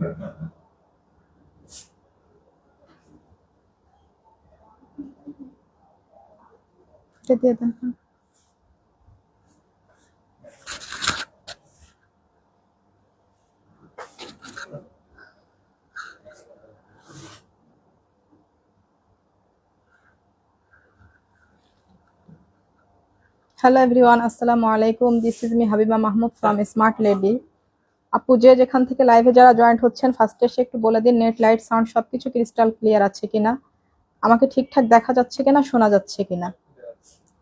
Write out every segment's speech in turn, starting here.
এটা দিয়ে দেন। Hello everyone, আসসালামু আলাইকুম। This is me Habiba Mahmud from smart lady. আপু যে যেখান থেকে লাইভে যারা জয়েন্ট হচ্ছেন, ফার্স্টে এসে একটু বলে দিন নেট, লাইট, সাউন্ড সবকিছু ক্রিস্টাল ক্লিয়ার আছে কিনা, আমাকে ঠিকঠাক দেখা যাচ্ছে কিনা, শোনা যাচ্ছে কিনা।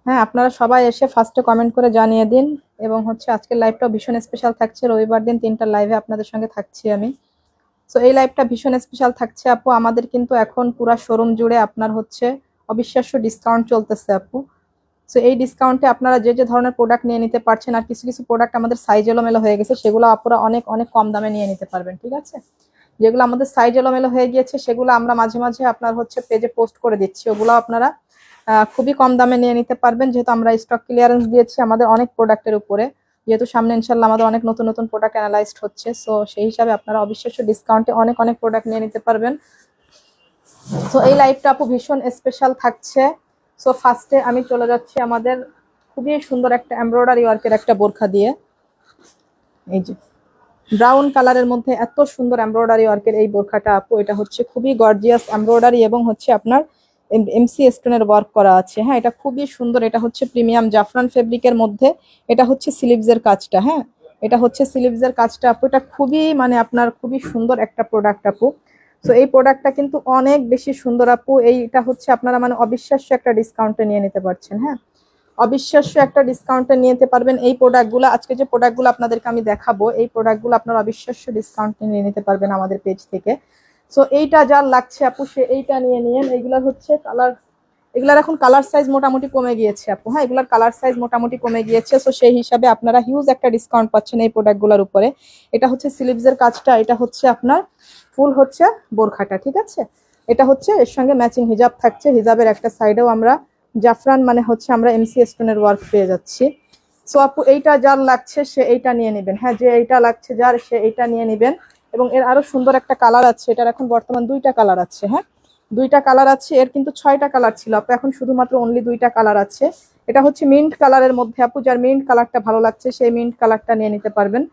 হ্যাঁ, আপনারা সবাই এসে ফার্স্টে কমেন্ট করে জানিয়ে দিন। এবং হচ্ছে আজকের লাইভটাও ভীষণ স্পেশাল থাকছে। রবিবার দিন 3টা লাইভে আপনাদের সঙ্গে থাকছি আমি। সো এই লাইভটা ভীষণ স্পেশাল থাকছে আপু। আমাদের কিন্তু এখন পুরো শোরুম জুড়ে আপনার হচ্ছে অবিশ্বাস্য ডিসকাউন্ট চলতেছে আপু। সো এই ডিসকাউন্টে আপনারা যে যে ধরনের প্রোডাক্ট নিয়ে নিতে পারছেন, আর কিছু কিছু প্রোডাক্ট আমাদের সাইজ এলোমেলো হয়ে গেছে, সেগুলো আপনারা অনেক অনেক কম দামে নিয়ে নিতে পারবেন। ঠিক আছে, যেগুলো আমাদের সাইজ এলোমেলো হয়ে গিয়েছে সেগুলো আমরা মাঝে মাঝে আপনার হচ্ছে পেজে পোস্ট করে দিচ্ছি, ওগুলো আপনারা খুবই কম দামে নিয়ে নিতে পারবেন। যেহেতু আমরা স্টক ক্লিয়ারেন্স দিয়েছি আমাদের অনেক প্রোডাক্টের উপরে, যেহেতু সামনে ইনশাল্লাহ আমাদের অনেক নতুন নতুন প্রোডাক্ট অ্যানালাইজড হচ্ছে, সো সেই হিসাবে আপনারা অবিশ্বাস্য ডিসকাউন্টে অনেক অনেক প্রোডাক্ট নিয়ে নিতে পারবেন। সো এই লাইভটা আপু ভীষণ স্পেশাল থাকছে। সো ফার্স্টে আমি চলে যাচ্ছি আমাদের খুবই সুন্দর একটা এমব্রয়ডারি ওয়ার্কের একটা বোরখা দিয়ে। এই যে ব্রাউন কালারের মধ্যে এত সুন্দর এমব্রয়ডারি ওয়ার্কের এই বোরখাটা আপু, এটা হচ্ছে খুবই গর্জিয়াস এমব্রয়ডারি এবং হচ্ছে আপনার এমসি স্টোনের ওয়ার্ক করা আছে। হ্যাঁ, এটা খুবই সুন্দর। এটা হচ্ছে প্রিমিয়াম জাফরান ফেব্রিকের মধ্যে। এটা হচ্ছে স্লিভসের কাজটা। হ্যাঁ, এটা হচ্ছে স্লিভসের কাজটা আপু। এটা খুবই মানে আপনার খুবই সুন্দর একটা প্রোডাক্ট আপু। তো এই প্রোডাক্টটা কিন্তু অনেক বেশি সুন্দর আপু। এইটা হচ্ছে আপনারা মানে অবিশ্বাস্য একটা ডিসকাউন্টে নিয়ে নিতে পারছেন। হ্যাঁ, অবিশ্বাস্য একটা ডিসকাউন্টে নিয়ে নিতে পারবেন এই প্রোডাক্টগুলো। আজকে যে প্রোডাক্টগুলো আপনাদেরকে আমি দেখাবো, এই প্রোডাক্টগুলো আপনারা অবিশ্বাস্য ডিসকাউন্টে নিয়ে নিতে পারবেন আমাদের পেজ থেকে। সো এইটা যার লাগছে আপু সে এইটা নিয়ে নিন। এইগুলার হচ্ছে কালার, এগুলার এখন কালার সাইজ মোটামুটি কমে গিয়েছে আপু। হ্যাঁ, এগুলার কালার সাইজ মোটামুটি কমে গিয়েছে। সো সেই হিসাবে আপনারা হিউজ একটা ডিসকাউন্ট পাচ্ছেন এই প্রোডাক্টগুলোর উপরে। এটা হচ্ছে স্লিভসের কাজটা, এটা হচ্ছে আপনার ফুল হচ্ছে বোরখাটা। ঠিক আছে, এটা হচ্ছে এর সঙ্গে ম্যাচিং হিজাব থাকছে। হিজাবের একটা সাইডেও আমরা জাফরান মানে হচ্ছে আমরা এমসি স্টোনের ওয়ার্ক পেয়ে যাচ্ছি। সো আপু এইটা যার লাগছে সে এইটা নিয়ে নেবেন। হ্যাঁ, যে এইটা লাগছে যার সে এইটা নিয়ে নেবেন। এবং এর আরো সুন্দর একটা কালার আছে, এটার এখন বর্তমান 2টা কালার আছে। হ্যাঁ, 2টা কালার আছে। এর কিন্তু 6টা কালার ছিল আপু, এখন শুধুমাত্র অনলি 2টা কালার আছে। এটা হচ্ছে মিন্ট কালারের মধ্যে আপু, যার মিন্ট কালারটা ভালো লাগছে সেই মিন্ট কালারটা নিয়ে নিতে পারবেন।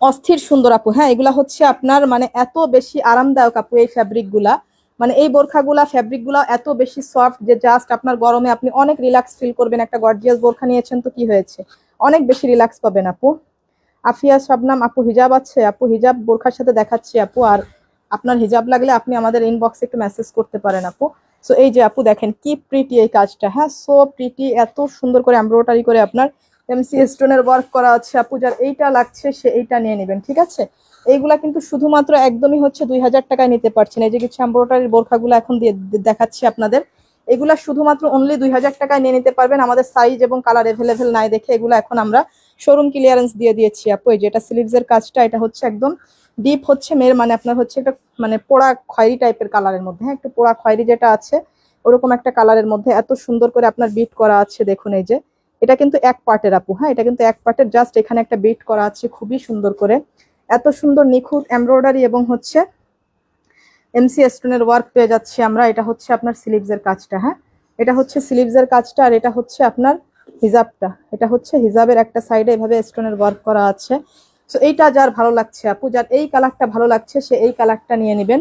অস্থির সুন্দর আপু। হ্যাঁ, এগুলা হচ্ছে আপনার মানে এত বেশি আরামদায়ক আপু এই ফ্যাব্রিক গুলা, মানে এই বোরখাগুলা ফ্যাব্রিক গুলা এত বেশি সফট যে জাস্ট আপনার গরমে আপনি অনেক রিল্যাক্স ফিল করবেন। একটা গর্জিয়াস বোরখা নিয়েছেন তো কি হয়েছে, অনেক বেশি রিল্যাক্স পাবেন আপু। আফিয়া শবনাম আপু, হিজাব আছে আপু? হিজাব বোরখার সাথে দেখাচ্ছি আপু। আর আপনার হিজাব লাগলে আপনি আমাদের ইনবক্সে একটু মেসেজ করতে পারেন আপু। সো এই যে আপু দেখেন কি প্রিটি এই কাজটা। হ্যাঁ, সো প্রিটি, এত সুন্দর করে এমব্রয়ডারি করে আপনার এমসি স্টোনের ওয়ার্ক করা আছে আপু। যার এইটা লাগছে সে এইটা নিয়ে নেবেন। ঠিক আছে, এইগুলা কিন্তু শুধুমাত্র একদমই হচ্ছে 2000 টাকায় নিতে পারছেন। এই যে কিছু এমব্রয়ডারির বোরখাগুলো এখন দিয়ে দেখাচ্ছি আপনাদের, এগুলা শুধুমাত্র অনলি 2000 টাকায় নিয়ে নিতে পারবেন। আমাদের সাইজ এবং কালার এভেলেবেল নাই দেখে এগুলো এখন আমরা শোরুম ক্লিয়ারেন্স দিয়ে দিয়েছি আপু। এই যে এটা স্লিভসের কাজটা, এটা হচ্ছে একদম ডিপ হচ্ছে মেয়ের মানে আপনার হচ্ছে একটা মানে পোড়া খয়েরি টাইপের কালারের মধ্যে। হ্যাঁ, একটু পোড়া খয়েরি যেটা আছে ওরকম একটা কালারের মধ্যে এত সুন্দর করে আপনার বিট করা আছে। দেখুন এই যে এটা কিন্তু এক পার্টের আপু। হ্যাঁ, এটা কিন্তু এক পার্টের, জাস্ট এখানে একটা বিট করা আছে খুবই সুন্দর করে। এত সুন্দর নিখুঁত এমব্রয়ডারি এবং হচ্ছে এমসি স্টোনের ওয়ার্ক পেয়ে যাচ্ছি আমরা। এটা হচ্ছে আপনার স্লিভসের কাজটা। হ্যাঁ, এটা হচ্ছে স্লিভসের কাজটা, আর এটা হচ্ছে আপনার হিজাবটা। এটা হচ্ছে হিজাবের একটা সাইডে এভাবে স্টোনের ওয়ার্ক করা আছে। তো এইটা যার ভালো লাগছে আপু, যার এই কালারটা ভালো লাগছে সে এই কালারটা নিয়ে নেবেন।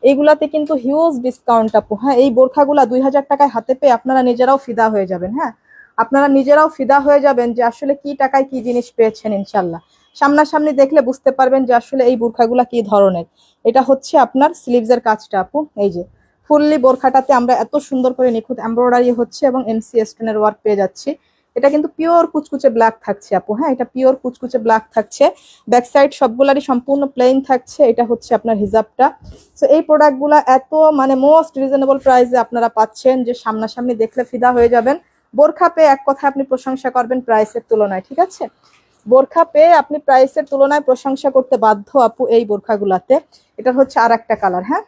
এইগুলাতে কিন্তু হিউজ ডিসকাউন্ট আপু। হ্যাঁ, এই বোরখাগুলা 2000 টাকায় হাতে পেয়ে আপনারা নিজেরাও ফিদা হয়ে যাবেন। হ্যাঁ, আপনারা নিজেরাও ফিদা হয়ে যাবেন যে আসলে কি টাকায় কি জিনিস পেয়েছেন। ইনশাল্লাহ সামনাসামনি দেখলে বুঝতে পারবেন যে আসলে এই বোরখাগুলা কি ধরনের। এটা হচ্ছে আপনার স্লিভসের কাজটা আপু। এই যে ফুললি বোরখাটাতে আমরা এত সুন্দর করে নিখুঁত এমব্রয়ডারি হচ্ছে এবং এমসি স্টোনের ওয়ার্ক পেয়ে যাচ্ছি। এটা কিন্তু পিওর কুচকুচে ব্ল্যাক থাকছে আপু। হ্যাঁ, এটা পিওর কুচকুচে ব্ল্যাক থাকছে। ব্যাক সাইড সবগুলারই সম্পূর্ণ প্লেন থাকছে। এটা হচ্ছে আপনার হিজাবটা। তো এই প্রোডাক্টগুলো এত মানে মোস্ট রিজনেবল প্রাইসে আপনারা পাচ্ছেন যে সামনাসামনি দেখলে ফিদা হয়ে যাবেন। বোরখা পেয়ে এক কথা আপনি প্রশংসা করবেন প্রাইসের তুলনায়। ঠিক আছে, বোরখা পেয়ে আপনি প্রাইসের তুলনায় প্রশংসা করতে বাধ্য আপু এই বোরখাগুলাতে। এটা হচ্ছে আর একটা কালার। হ্যাঁ,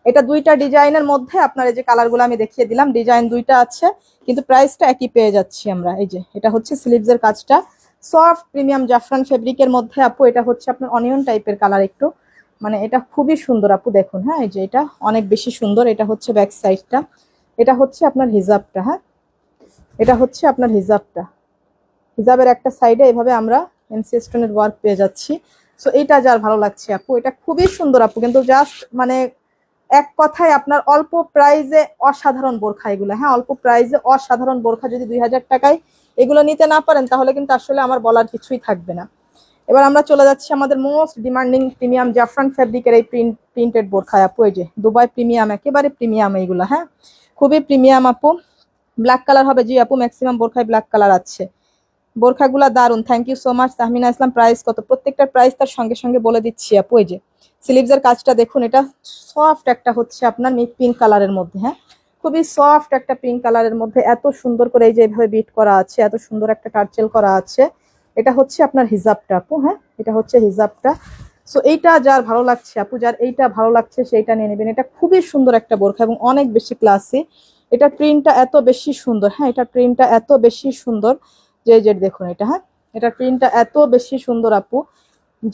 এটা 2টা ডিজাইনের মধ্যে আপনার এই যে কালারগুলো আমি দেখিয়ে দিলাম, ডিজাইন 2টা আছে কিন্তু প্রাইসটা একই পেয়ে যাচ্ছি আমরা। এই যে এটা হচ্ছে স্লিভসের কাজটা। সফট প্রিমিয়াম জাফরান ফেব্রিকের মধ্যে আপু, এটা হচ্ছে আপনার অনিয়ন টাইপের কালার একটু, মানে এটা খুবই সুন্দর আপু, দেখুন হ্যাঁ, এই যে এটা অনেক বেশি সুন্দর। এটা হচ্ছে ব্যাক সাইডটা, এটা হচ্ছে আপনার হিজাবটা, হ্যাঁ এটা হচ্ছে আপনার হিজাবটা। হিজাবের একটা সাইডে এভাবে আমরা এমসি স্টোনের ওয়ার্ক পেয়ে যাচ্ছি। সো এইটা যার ভালো লাগছে আপু, এটা খুবই সুন্দর আপু, কিন্তু জাস্ট মানে এক কথায় আপনার অল্প প্রাইজে অসাধারণ বোরখা এগুলো, হ্যাঁ অল্প প্রাইজে অসাধারণ বোরখা। যদি 2000 টাকায় এগুলো নিতে না পারেন তাহলে কিন্তু আসলে আমার বলার কিছুই থাকবে না। এবার আমরা চলে যাচ্ছি আমাদের মোস্ট ডিমান্ডিং প্রিমিয়াম জাফরান ফ্যাব্রিকের এই প্রিন্টেড বোরখায় আপু, এই যে দুবাই প্রিমিয়াম, একেবারে প্রিমিয়াম এইগুলা, হ্যাঁ খুবই প্রিমিয়াম আপু। ব্ল্যাক কালার হবে, জি আপু ম্যাক্সিমাম বোরখায় ব্ল্যাক কালার আছে। বোরখাগুলা দারুন, thank you so much Tahmina Islam. Price কত? প্রত্যেকটার প্রাইস তার সঙ্গে সঙ্গে বলে দিচ্ছি আপু। এই যে স্লিভসের কাজটা দেখুন, এটা সফট একটা হচ্ছে আপনার পিঙ্ক কালারের মধ্যে, হ্যাঁ খুবই সফট একটা পিঙ্ক কালারের মধ্যে, এত সুন্দর করে এই যে এইভাবে বিট করা আছে, এত সুন্দর একটা টার্চেল করা আছে। এটা হচ্ছে আপনার হিজাবটা আপু, হ্যাঁ এটা হচ্ছে হিজাবটা। সো এইটা যার ভালো লাগছে আপু, যার এইটা ভালো লাগছে সেইটা নিয়ে নেবেন। এটা খুবই সুন্দর একটা বোরখা এবং অনেক বেশি ক্লাসি। এটা প্রিন্টটা এত বেশি সুন্দর, হ্যাঁ এটা প্রিন্টটা এত বেশি সুন্দর যে যে দেখুন এটা, হ্যাঁ এটা প্রিন্টটা এত বেশি সুন্দর আপু।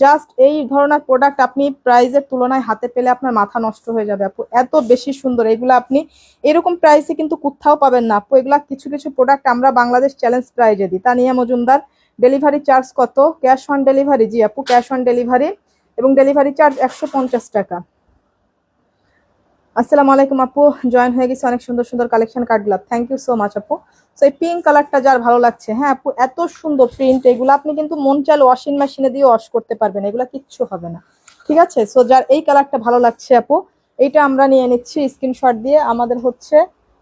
জাস্ট এই ধরনের প্রোডাক্ট আপনি প্রাইজের তুলনায় হাতে পেলে আপনার মাথা নষ্ট হয়ে যাবে আপু, এত বেশি সুন্দর এগুলো। আপনি এরকম প্রাইসে কিন্তু কোথাও পাবেন না আপু। এগুলা কিছু কিছু প্রোডাক্ট আমরা বাংলাদেশ চ্যালেঞ্জ প্রাইজে দিই। তানিয়া মজুমদার, ডেলিভারি চার্জ কত? ক্যাশ অন ডেলিভারি, জি আপু ক্যাশ অন ডেলিভারি, এবং ডেলিভারি চার্জ 150 টাকা। আসসালামু আলাইকুম আপু, জয়েন হয়ে গেছে, অনেক সুন্দর সুন্দর কালেকশন কাটলাম, থ্যাংক ইউ সো মাচ আপু। সো এই পিঙ্ক কালারটা যার ভালো লাগছে, হ্যাঁ আপু এত সুন্দর প্রিন্ট, এগুলো আপনি কিন্তু মন চাইলে ওয়াশিং মেশিনে দিয়ে ওয়াশ করতে পারবেন, এগুলো কিচ্ছু হবে না, ঠিক আছে। সো যার এই কালারটা ভালো লাগছে আপু, এইটা আমরা নিয়ে নিচ্ছি স্ক্রিনশট দিয়ে। আমাদের হচ্ছে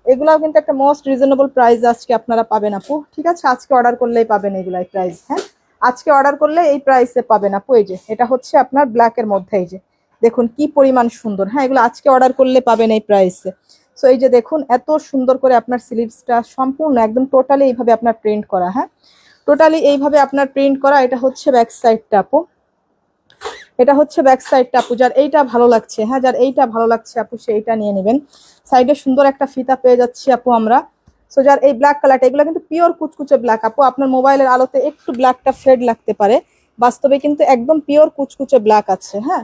এগুলাও কিন্তু একটা মোস্ট রিজনেবল প্রাইস আজকে আপনারা পাবেন আপু, ঠিক আছে। আজকে অর্ডার করলেই পাবেন এগুলাই প্রাইস, হ্যাঁ আজকে অর্ডার করলে এই প্রাইসে পাবেন আপু। এই যে এটা হচ্ছে আপনার ব্ল্যাকের মধ্যে, এই যে দেখুন কি পরিমাণ সুন্দর, হ্যাঁ এগুলো আজকে অর্ডার করলে পাবেন এই প্রাইসে। সো এই যে দেখুন এত সুন্দর করে আপনার স্লিভসটা সম্পূর্ণ একদম টোটালি এইভাবে আপনার প্রিন্ট করা, হ্যাঁ টোটালি এইভাবে আপনার প্রিন্ট করা। এটা হচ্ছে ব্যাক সাইডটা আপু, এটা হচ্ছে ব্যাক সাইডটা আপু। যার এইটা ভালো লাগছে, হ্যাঁ যার এইটা ভালো লাগছে আপু সেইটা নিয়ে নেবেন। সাইডে সুন্দর একটা ফিতা পেয়ে যাচ্ছি আপু আমরা। সো যার এই ব্ল্যাক কালারটা, এগুলো কিন্তু পিওর কুচকুচে ব্ল্যাক আপু। আপনার মোবাইলের আলোতে একটু ব্ল্যাকটা ফেড লাগতে পারে, বাস্তবে কিন্তু একদম পিওর কুচকুচে ব্ল্যাক আছে, হ্যাঁ।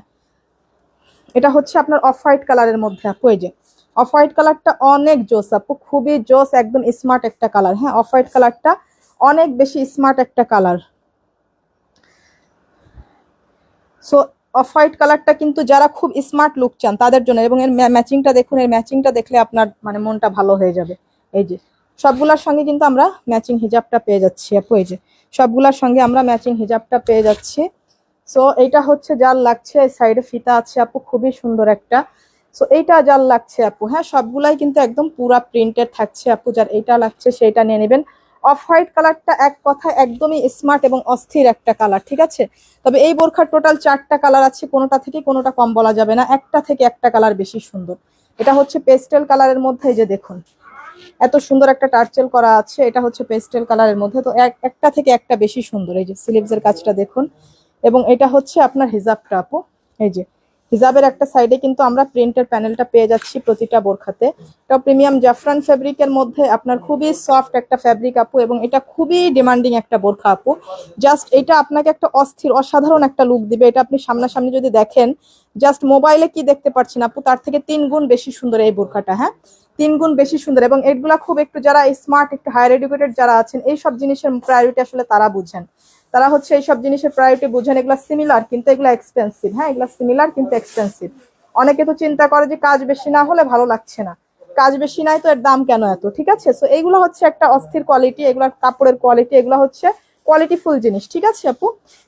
এটা হচ্ছে আপনার অফ হোয়াইট কালারের মধ্যে আপু, এই যে অফ হোয়াইট কালারটা অনেক জোস আপু, খুবই জোস, একদম স্মার্ট একটা কালার, হ্যাঁ অফ হোয়াইট কালারটা অনেক বেশি স্মার্ট একটা কালার। সো অফ হোয়াইট কালারটা কিন্তু যারা খুব স্মার্ট লুক চান তাদের জন্য, এবং এর ম্যাচিংটা দেখুন, এর ম্যাচিংটা দেখলে আপনার মানে মনটা ভালো হয়ে যাবে। এই যে সবগুলোর সঙ্গে কিন্তু আমরা ম্যাচিং হিজাবটা পেয়ে যাচ্ছি আপু, এই যে সবগুলোর সঙ্গে আমরা ম্যাচিং হিজাবটা পেয়ে যাচ্ছি। সো এইটা হচ্ছে যার লাগছে, সাইডে ফিতা আছে আপু, খুবই সুন্দর একটা। সো এইটা যার লাগছে আপু, হ্যাঁ সবগুলাই কিন্তু একদম পুরা প্রিন্টেড থাকছে আপু। যার এইটা লাগছে সেইটা নিয়ে নেবেন। অফ হোয়াইট কালারটা এক কথায় একদমই স্মার্ট এবং অস্থির একটা কালার, ঠিক আছে। তবে এই বোরখার টোটাল 4টা কালার আছে, কোনোটা থেকে কোনোটা কম বলা যাবে না, একটা থেকে একটা কালার বেশি সুন্দর। এটা হচ্ছে পেস্টেল কালারের মধ্যে, এই যে দেখুন এত সুন্দর একটা টার্চেল করা আছে, এটা হচ্ছে পেস্টেল কালারের মধ্যে, তো একটা থেকে একটা বেশি সুন্দর। এই যে স্লিভসের কাজটা দেখুন, এবং এটা হচ্ছে আপনার হিজাবটা আপু। এই যে হিজাবের একটা সাইডে কিন্তু আমরা প্রিন্টের প্যানেলটা পেয়ে যাচ্ছি প্রতিটা বোরখাতে। এটা প্রিমিয়াম জাফরান ফ্যাব্রিকের মধ্যে আপনার খুবই সফট একটা ফ্যাব্রিক আপু, এবং এটা খুবই ডিমান্ডিং একটা বোরখা আপু। জাস্ট এটা আপনাকে একটা অস্থির অসাধারণ একটা লুক দিবে। এটা আপনি সামনাসামনি যদি দেখেন, জাস্ট মোবাইলে কি দেখতে পাচ্ছেন আপু, তার থেকে 3 গুণ বেশি সুন্দর এই বোরখাটা, হ্যাঁ 3 গুণ বেশি সুন্দর। এবং এগুলা খুব একটু যারা স্মার্ট, একটু হায়ার এডুকেটেড যারা আছেন, এইসব জিনিসের প্রায়োরিটি আসলে তারা বুঝেন, তারা হচ্ছে এইসব জিনিসের প্রায়োরিটি বুঝেন। এগুলা সিমিলার কিন্তু এগুলা এক্সপেন্সিভ, হ্যাঁ এগুলা সিমিলার কিন্তু এক্সপেন্সিভ। অনেকে তো চিন্তা করে যে কাজ বেশি না হলে ভালো লাগছে না, কাজ বেশি নাই তো এর দাম কেন এত, ঠিক আছে। সো এইগুলো হচ্ছে একটা অস্থির কোয়ালিটি, এগুলার কাপড়ের কোয়ালিটি, এগুলো হচ্ছে কোয়ালিটিফুল জিনিস, ঠিক আছে আপু।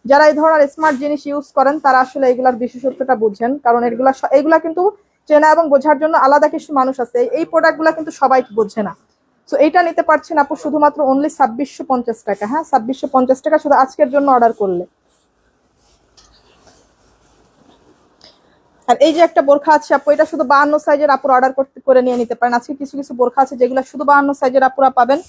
যারা এই ধরনের স্মার্ট জিনিস ইউজ করেন তারা আসলে এগুলার বিশেষত্বটা বুঝেন, কারণ এগুলা কিন্তু চেনা এবং বোঝার জন্য আলাদা কিছু মানুষ আছে। এই প্রোডাক্টগুলো কিন্তু সবাই বোঝে না। সো এইটা নিতে পারছেন আপু শুধুমাত্র অনলি 2650 টাকা, হ্যাঁ 2650 টাকা শুধু আজকের জন্য অর্ডার করলে। আর এই যে একটা বোরখা আছে আপু, এটা শুধু 52 সাইজের আপুর অর্ডার করে নিয়ে নিতে পারেন। আজকে কিছু কিছু বোরখা আছে যেগুলো শুধু 52 সাইজের আপুরা পাবেন,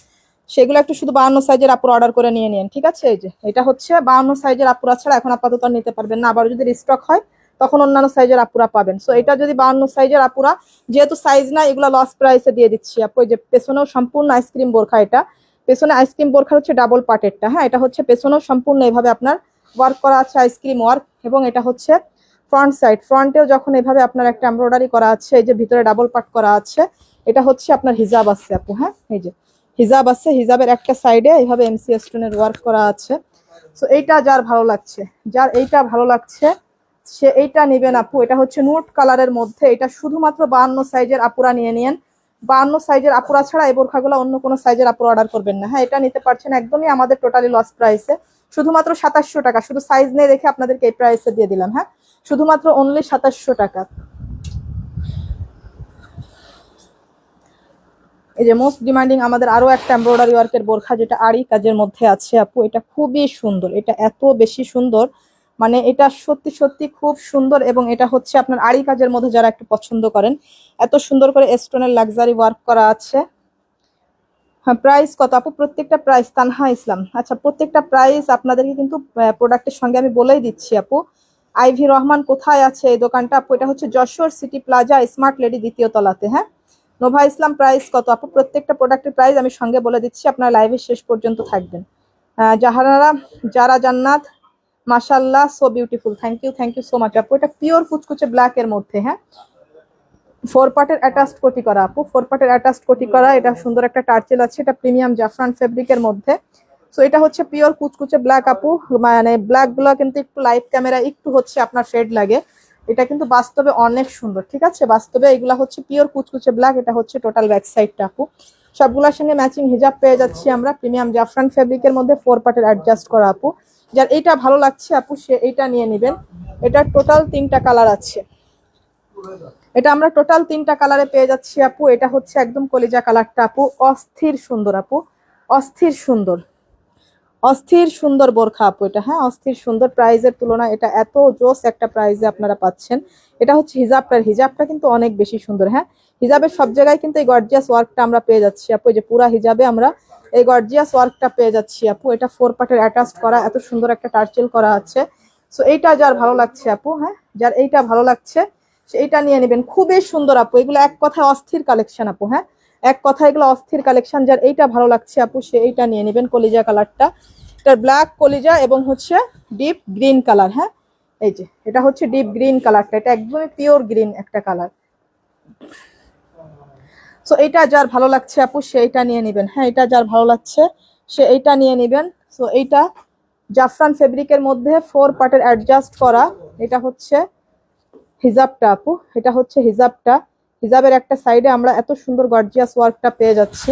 সেগুলো একটু শুধু 52 সাইজের আপুর অর্ডার করে নিয়ে নিন, ঠিক আছে। এই যে এটা হচ্ছে 52 সাইজের আপুরা ছাড়া এখন আপাতত নিতে পারবেন না, আবার যদি রিস্টক হয় তখন অন্যান্য সাইজের আপুরা পাবেন। সো এটা যদি 52 সাইজের আপুরা, যেহেতু সাইজ না, এগুলো লস প্রাইসে দিয়ে দিচ্ছি আপু। এই যে পেছনেও সম্পূর্ণ আইসক্রিম বোরখা, এটা পেছনে আইসক্রিম বোরখার হচ্ছে ডাবল পার্টেরটা, হ্যাঁ এটা হচ্ছে পেছনেও সম্পূর্ণ এইভাবে আপনার ওয়ার্ক করা আছে আইসক্রিম ওয়ার্ক, এবং এটা হচ্ছে ফ্রন্ট সাইড, ফ্রন্টেও যখন এইভাবে আপনার একটা এমব্রয়ডারি করা আছে, এই যে ভিতরে ডাবল পার্ট করা আছে, এটা হচ্ছে আপনার হিজাব আছে আপু, হ্যাঁ এই যে হিজাব আছে, হিজাবের একটা সাইডে এইভাবে এমসি স্টোনের ওয়ার্ক করা আছে। সো এইটা যার ভালো লাগছে, যার এইটা ভালো লাগছে সে এইটা নেবেন আপু। এটা হচ্ছে নুট কালারের মধ্যে, এটা শুধুমাত্র 52 সাইজের আপুরা নিয়ে নিন। 52 সাইজের আপুরা ছাড়া এই বোরখাগুলো অন্য কোনো সাইজের আপুরা অর্ডার করবেন না, হ্যাঁ এটা নিতে পারছেন একদমই আমাদের টোটালি লস প্রাইসে, শুধুমাত্র 2700 টাকা। শুধু সাইজ নিয়ে রেখে আপনাদেরকে এই প্রাইসে দিয়ে দিলাম, হ্যাঁ শুধুমাত্র অনলি 2700 টাকা। এই যে মোস্ট ডিমান্ডিং আমাদের আরো একটা এমব্রয়ডারি ওয়ার্কের বোরখা, যেটা আড়ি কাজের মধ্যে আছে আপু, এটা খুবই সুন্দর, এটা এত বেশি সুন্দর, মানে এটা সত্যি সত্যি খুব সুন্দর। এবং এটা হচ্ছে আপনার আড়ি কাজের মধ্যে যারা একটু পছন্দ করেন, এত সুন্দর করে স্টোনের লাক্সারি ওয়ার্ক করা আছে। হ্যাঁ প্রাইস কত আপু? প্রত্যেকটা প্রাইস তানহা ইসলাম, আচ্ছা প্রত্যেকটা প্রাইস আপনাদেরকে কিন্তু প্রোডাক্টের সঙ্গে আমি বলেই দিচ্ছি আপু। আইভি রহমান কোথায় আছে এই দোকানটা আপু? এটা হচ্ছে Jessore city plaza smart lady দ্বিতীয় তলাতে, হ্যাঁ। নোভা ইসলাম প্রাইস কত আপু? প্রত্যেকটা প্রোডাক্টের প্রাইস আমি সঙ্গে বলে দিচ্ছি, আপনার লাইভের শেষ পর্যন্ত থাকবেন। জাহানারা যারা জান্নাত মাশাআল্লাহ so beautiful, thank you so much আপু। এটা পিওর কুচকুচে ব্ল্যাক এর মধ্যে, হ্যাঁ 4 পার্টের অ্যাটাচড কোটি করা আপু, 4 পার্টের অ্যাটাচড কোটি করা, এটা সুন্দর একটা টার্চেল আছে, এটা প্রিমিয়াম জাফরান ফেব্রিকের মধ্যে। সো এটা হচ্ছে পিওর কুচকুচে ব্ল্যাক আপু, মানে ব্ল্যাক গুলো কিন্তু একটু লাইভ ক্যামেরা একটু হচ্ছে আপনার ফেড লাগে, এটা কিন্তু বাস্তবে অনেক সুন্দর, ঠিক আছে বাস্তবে এগুলা হচ্ছে পিওর কুচকুচে ব্ল্যাক। এটা হচ্ছে টোটাল ব্যাক সাইডটা আপু, সবগুলোর সঙ্গে ম্যাচিং হিজাব পেয়ে যাচ্ছি আমরা প্রিমিয়াম জাফরান ফেব্রিকের মধ্যে 4 পার্টের অ্যাডজাস্ট করা আপু। যার এইটা ভালো লাগছে আপু সে এইটা নিয়ে নেবেন। এটা টোটাল 3টা কালার আছে, এটা আমরা টোটাল 3টা কালারে পেয়ে যাচ্ছি আপু। এটা হচ্ছে একদম কলিজা কালারটা আপু, অস্থির সুন্দর আপু, অস্থির সুন্দর, অস্থির সুন্দর বোরখা আপু এটা, হ্যাঁ অস্থির সুন্দর। প্রাইজের তুলনায় এটা এত জোস একটা প্রাইজে আপনারা পাচ্ছেন। এটা হচ্ছে হিজাবটা কিন্তু অনেক বেশি সুন্দর, হ্যাঁ হিজাবের সব জায়গায় কিন্তু এই গর্জিয়াস ওয়ার্কটা আমরা পেয়ে যাচ্ছি আপু। এই যে পুরা হিজাবে আমরা এই গর্জিয়াস ওয়ার্কটা পেয়ে যাচ্ছি আপু। এটা 4 পার্টের অ্যাটাচড করা, এত সুন্দর একটা টার্চেল করা আছে। সো এইটা যার ভালো লাগছে আপু, হ্যাঁ যার এইটা ভালো লাগছে এইটা নিয়ে নেবেন, খুবই সুন্দর আপু। এগুলো এক কথায় অস্থির কালেকশন আপু, হ্যাঁ এক কথায় এগুলো অস্থির কালেকশন। যার এইটা ভালো লাগছে আপু সে এইটা নিয়ে নেবেন, কলিজা কালারটা, এটা ব্ল্যাক কলিজা এবং হচ্ছে ডিপ গ্রিন কালার, হ্যাঁ এই যে এটা হচ্ছে ডিপ গ্রিন কালারটা, এটা একদমই পিওর গ্রিন একটা কালার। সো এইটা যার ভালো লাগছে আপু সে এইটা নিয়ে নেবেন, হ্যাঁ এটা যার ভালো লাগছে সে এইটা নিয়ে নেবেন। সো এইটা জাফরান ফেব্রিকের মধ্যে 4 পার্টের অ্যাডজাস্ট করা, এটা হচ্ছে হিজাবটা আপু, এটা হচ্ছে হিজাবটা, হিজাবের একটা সাইডে আমরা এত সুন্দর গর্জিয়াস ওয়ার্কটা পেয়ে যাচ্ছি।